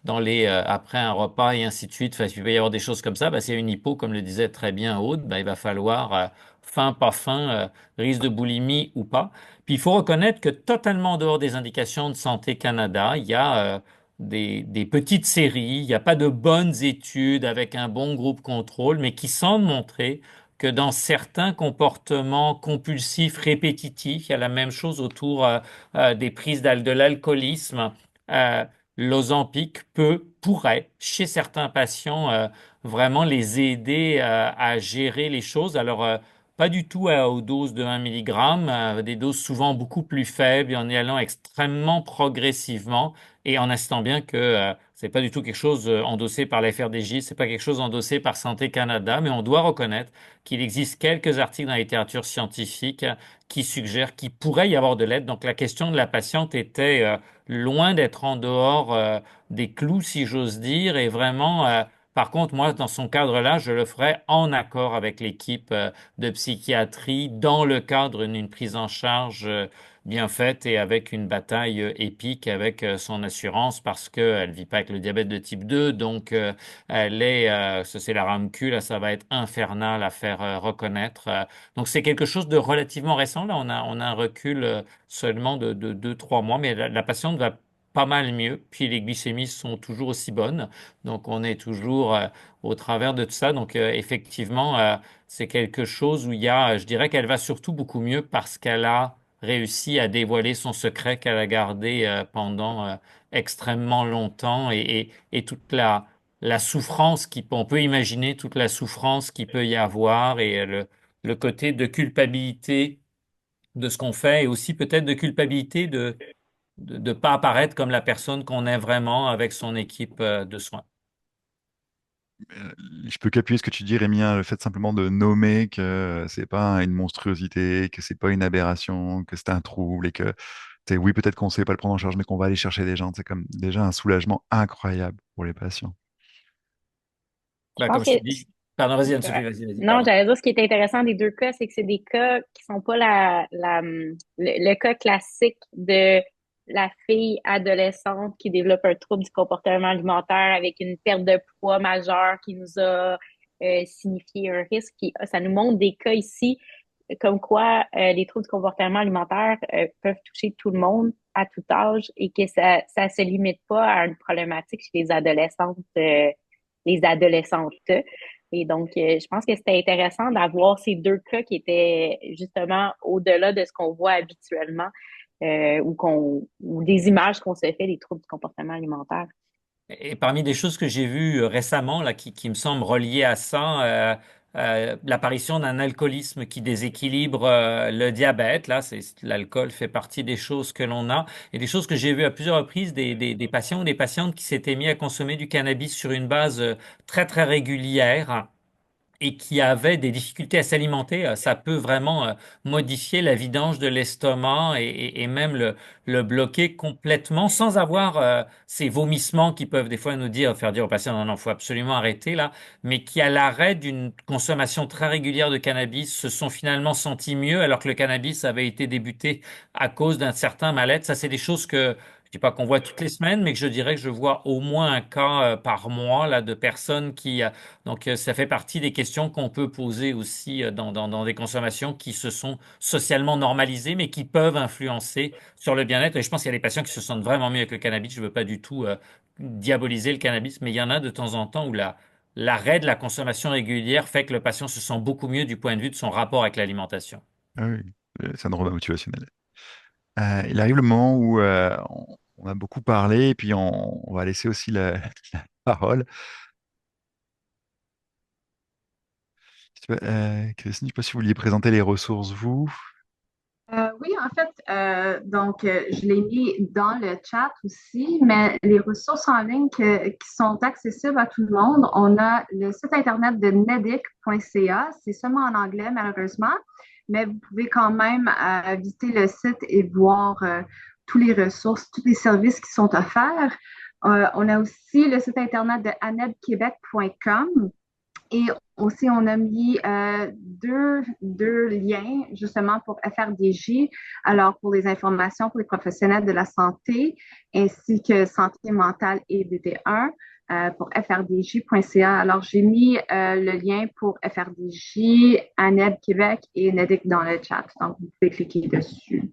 après un repas et ainsi de suite, enfin, il peut y avoir des choses comme ça, ben, c'est une hypo, comme le disait très bien Aude, ben, il va falloir faim, pas faim, risque de boulimie ou pas. Puis il faut reconnaître que totalement en dehors des indications de Santé Canada, il y a des petites séries, il n'y a pas de bonnes études avec un bon groupe contrôle, mais qui semblent montrer que dans certains comportements compulsifs répétitifs, il y a la même chose autour des prises de l'alcoolisme. Euh, L'Ozempic pourrait, chez certains patients, vraiment les aider à gérer les choses. Alors, pas du tout aux doses de 1 mg, des doses souvent beaucoup plus faibles et en y allant extrêmement progressivement et en insistant bien que c'est pas du tout quelque chose endossé par la FRDJ, c'est pas quelque chose endossé par Santé Canada, mais on doit reconnaître qu'il existe quelques articles dans la littérature scientifique qui suggèrent qu'il pourrait y avoir de l'aide. Donc la question de la patiente était loin d'être en dehors des clous, si j'ose dire, et vraiment, par contre, moi, dans son cadre-là, je le ferais en accord avec l'équipe de psychiatrie, dans le cadre d'une prise en charge bien faite et avec une bataille épique avec son assurance parce qu'elle ne vit pas avec le diabète de type 2, donc ça c'est la RAMQ, là, ça va être infernal à faire reconnaître. Donc c'est quelque chose de relativement récent. Là, on a un recul seulement de 2, 3 mois, mais la patiente va pas mal mieux. Puis les glycémies sont toujours aussi bonnes. Donc on est toujours au travers de tout ça. Donc effectivement, c'est quelque chose où il y a, je dirais qu'elle va surtout beaucoup mieux parce qu'elle a réussi à dévoiler son secret qu'elle a gardé pendant extrêmement longtemps et toute la souffrance on peut imaginer toute la souffrance qu'il peut y avoir et le côté de culpabilité de ce qu'on fait et aussi peut-être de culpabilité de ne pas apparaître comme la personne qu'on est vraiment avec son équipe de soins. Je peux qu'appuyer ce que tu dis, Rémi, hein, le fait simplement de nommer que c'est pas une monstruosité, que c'est pas une aberration, que c'est un trouble et que oui, peut-être qu'on ne sait pas le prendre en charge, mais qu'on va aller chercher des gens. C'est comme déjà un soulagement incroyable pour les patients. Je Ben, pense comme que je te dis, pardon, vas-y, Anne-Sophie, vas-y, non, pardon. j'allais dire ce qui est intéressant des deux cas, c'est que c'est des cas qui sont pas le cas classique de la fille adolescente qui développe un trouble du comportement alimentaire avec une perte de poids majeure qui nous a signifié un risque. Ça nous montre des cas ici comme quoi les troubles du comportement alimentaire peuvent toucher tout le monde à tout âge et que ça se limite pas à une problématique chez les adolescentes. Et donc, je pense que c'était intéressant d'avoir ces deux cas qui étaient justement au-delà de ce qu'on voit habituellement ou des images qu'on se fait des troubles du comportement alimentaire. Et parmi des choses que j'ai vues récemment, là, qui me semblent reliées à ça, l'apparition d'un alcoolisme qui déséquilibre le diabète. Là, l'alcool fait partie des choses que l'on a. Et des choses que j'ai vues à plusieurs reprises, des patients ou des patientes qui s'étaient mis à consommer du cannabis sur une base très, très régulière et qui avaient des difficultés à s'alimenter, ça peut vraiment modifier la vidange de l'estomac et même le bloquer complètement sans avoir ces vomissements qui peuvent des fois nous dire, faire dire au patient, non, non, faut absolument arrêter là, mais qui à l'arrêt d'une consommation très régulière de cannabis se sont finalement sentis mieux alors que le cannabis avait été débuté à cause d'un certain mal-être. Ça, c'est des choses que je dis pas qu'on voit toutes les semaines, mais que je dirais que je vois au moins un cas par mois là de personnes qui donc, ça fait partie des questions qu'on peut poser aussi dans des consommations qui se sont socialement normalisées, mais qui peuvent influencer sur le bien-être. Et je pense qu'il y a des patients qui se sentent vraiment mieux avec le cannabis. Je ne veux pas du tout diaboliser le cannabis, mais il y en a de temps en temps où l'arrêt de la consommation régulière fait que le patient se sent beaucoup mieux du point de vue de son rapport avec l'alimentation. Ah oui, syndrome motivationnel. Il arrive le moment où on a beaucoup parlé et puis on va laisser aussi la parole. Christine, je ne sais pas si vous vouliez présenter les ressources, vous. Oui, en fait, je l'ai mis dans le chat aussi, mais les ressources en ligne qui sont accessibles à tout le monde, on a le site internet de nedic.ca, c'est seulement en anglais malheureusement, mais vous pouvez quand même visiter le site et voir tous les ressources, tous les services qui sont offerts. On a aussi le site internet de anebquebec.com. Et aussi, on a mis deux liens justement pour FRDJ, alors pour les informations pour les professionnels de la santé, ainsi que santé mentale et DT1 pour frdj.ca. Alors, j'ai mis le lien pour FRDJ, ANEB Québec et NEDIC dans le chat. Donc, vous pouvez cliquer dessus.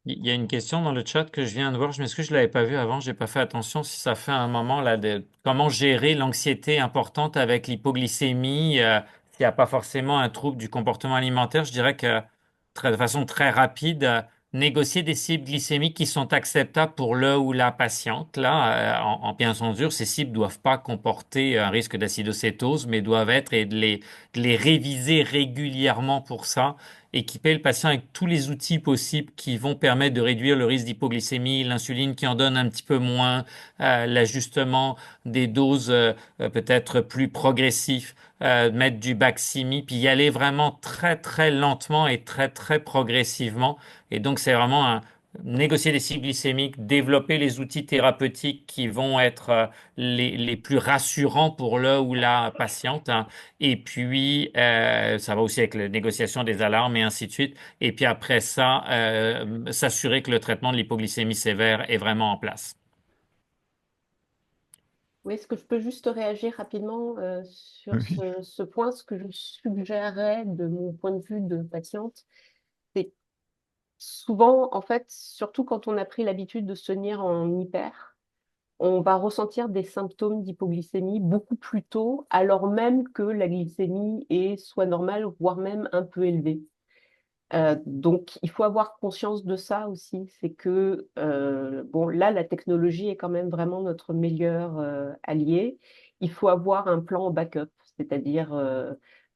Il y a une question dans le chat que je viens de voir. Je m'excuse, je ne l'avais pas vue avant. Je n'ai pas fait attention si ça fait un moment là de comment gérer l'anxiété importante avec l'hypoglycémie. S'il n'y a pas forcément un trouble du comportement alimentaire, je dirais que de façon très rapide, négocier des cibles glycémiques qui sont acceptables pour le ou la patiente. Là, en bien entendu, ces cibles ne doivent pas comporter un risque d'acidocétose, mais doivent être et de les réviser régulièrement pour ça, équiper le patient avec tous les outils possibles qui vont permettre de réduire le risque d'hypoglycémie, l'insuline qui en donne un petit peu moins, l'ajustement des doses peut-être plus progressif, mettre du Baqsimi, puis y aller vraiment très très lentement et très très progressivement. Et donc c'est vraiment négocier les cibles glycémiques, développer les outils thérapeutiques qui vont être les plus rassurants pour le ou la patiente, hein. Et puis, ça va aussi avec la négociation des alarmes et ainsi de suite. Et puis après ça, s'assurer que le traitement de l'hypoglycémie sévère est vraiment en place. Oui, est-ce que je peux juste réagir rapidement sur Oui. ce point? Ce que je suggérerais de mon point de vue de patiente, c'est souvent, en fait, surtout quand on a pris l'habitude de se tenir en hyper, on va ressentir des symptômes d'hypoglycémie beaucoup plus tôt, alors même que la glycémie est soit normale, voire même un peu élevée. Donc, il faut avoir conscience de ça aussi. C'est que, bon, là, la technologie est quand même vraiment notre meilleur allié. Il faut avoir un plan backup, c'est-à-dire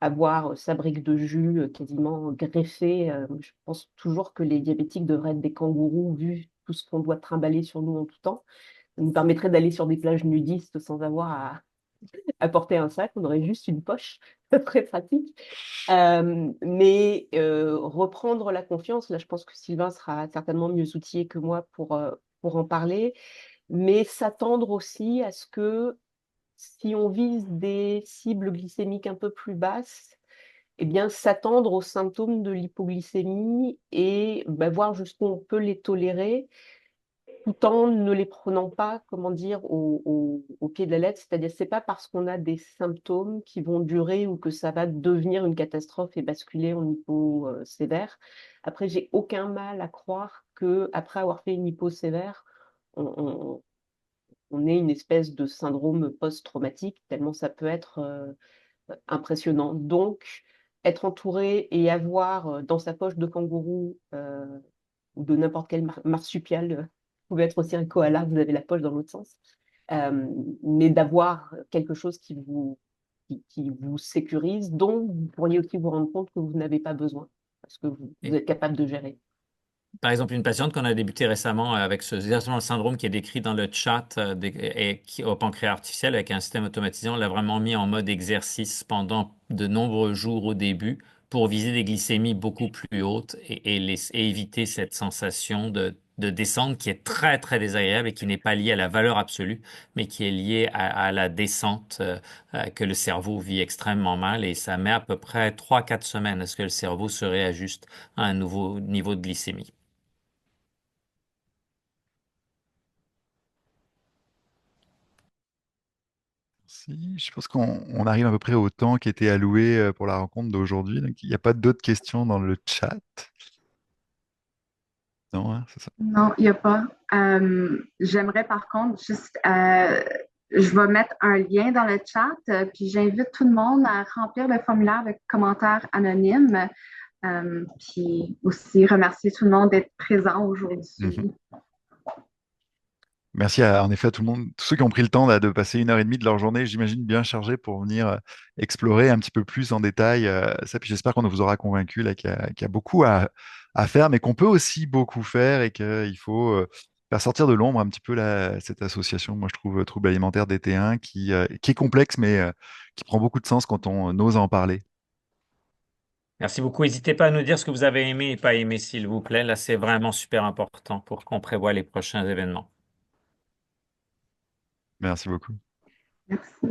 avoir sa brique de jus quasiment greffée. Je pense toujours que les diabétiques devraient être des kangourous vu tout ce qu'on doit trimballer sur nous en tout temps. Ça nous permettrait d'aller sur des plages nudistes sans avoir à porter un sac. On aurait juste une poche, très pratique. Mais reprendre la confiance, là je pense que Sylvain sera certainement mieux outillé que moi pour en parler, mais s'attendre aussi à ce que si on vise des cibles glycémiques un peu plus basses, eh bien, s'attendre aux symptômes de l'hypoglycémie et voir jusqu'où on peut les tolérer tout en ne les prenant pas, comment dire, au pied de la lettre. C'est-à-dire, c'est pas parce qu'on a des symptômes qui vont durer ou que ça va devenir une catastrophe et basculer en hypo sévère. Après, j'ai aucun mal à croire que après avoir fait une hypo sévère, on, on ait une espèce de syndrome post-traumatique, tellement ça peut être impressionnant. Donc, être entouré et avoir dans sa poche de kangourou ou de n'importe quel marsupial, pouvait être aussi un koala, vous avez la poche dans l'autre sens, euh, mais d'avoir quelque chose qui vous sécurise, dont vous pourriez aussi vous rendre compte que vous n'avez pas besoin, parce que vous êtes capable de gérer. Par exemple, une patiente qu'on a débuté récemment avec exactement le syndrome qui est décrit dans le chat et qui, au pancréas artificiel avec un système automatisé, on l'a vraiment mis en mode exercice pendant de nombreux jours au début pour viser des glycémies beaucoup plus hautes et éviter cette sensation de descente qui est très, très désagréable et qui n'est pas liée à la valeur absolue, mais qui est liée à la descente que le cerveau vit extrêmement mal et ça met à peu près 3 4 semaines à ce que le cerveau se réajuste à un nouveau niveau de glycémie. Si, je pense qu'on arrive à peu près au temps qui était alloué pour la rencontre d'aujourd'hui. Donc, il n'y a pas d'autres questions dans le chat. Non, hein, c'est ça. Non, il n'y a pas. J'aimerais par contre juste, je vais mettre un lien dans le chat, puis j'invite tout le monde à remplir le formulaire avec commentaires anonymes, puis aussi remercier tout le monde d'être présent Mhm. aujourd'hui. Merci en effet à tout le monde, tous ceux qui ont pris le temps là, de passer 1 heure et demie de leur journée, j'imagine bien chargée pour venir explorer un petit peu plus en détail ça. Puis j'espère qu'on vous aura convaincu là, qu'il y a beaucoup à faire, mais qu'on peut aussi beaucoup faire et qu'il faut faire sortir de l'ombre un petit peu cette association, moi je trouve Troubles alimentaires DT1, qui est complexe, mais qui prend beaucoup de sens quand on ose en parler. Merci beaucoup. N'hésitez pas à nous dire ce que vous avez aimé et pas aimé, s'il vous plaît. Là, c'est vraiment super important pour qu'on prévoie les prochains événements. Merci beaucoup. Merci.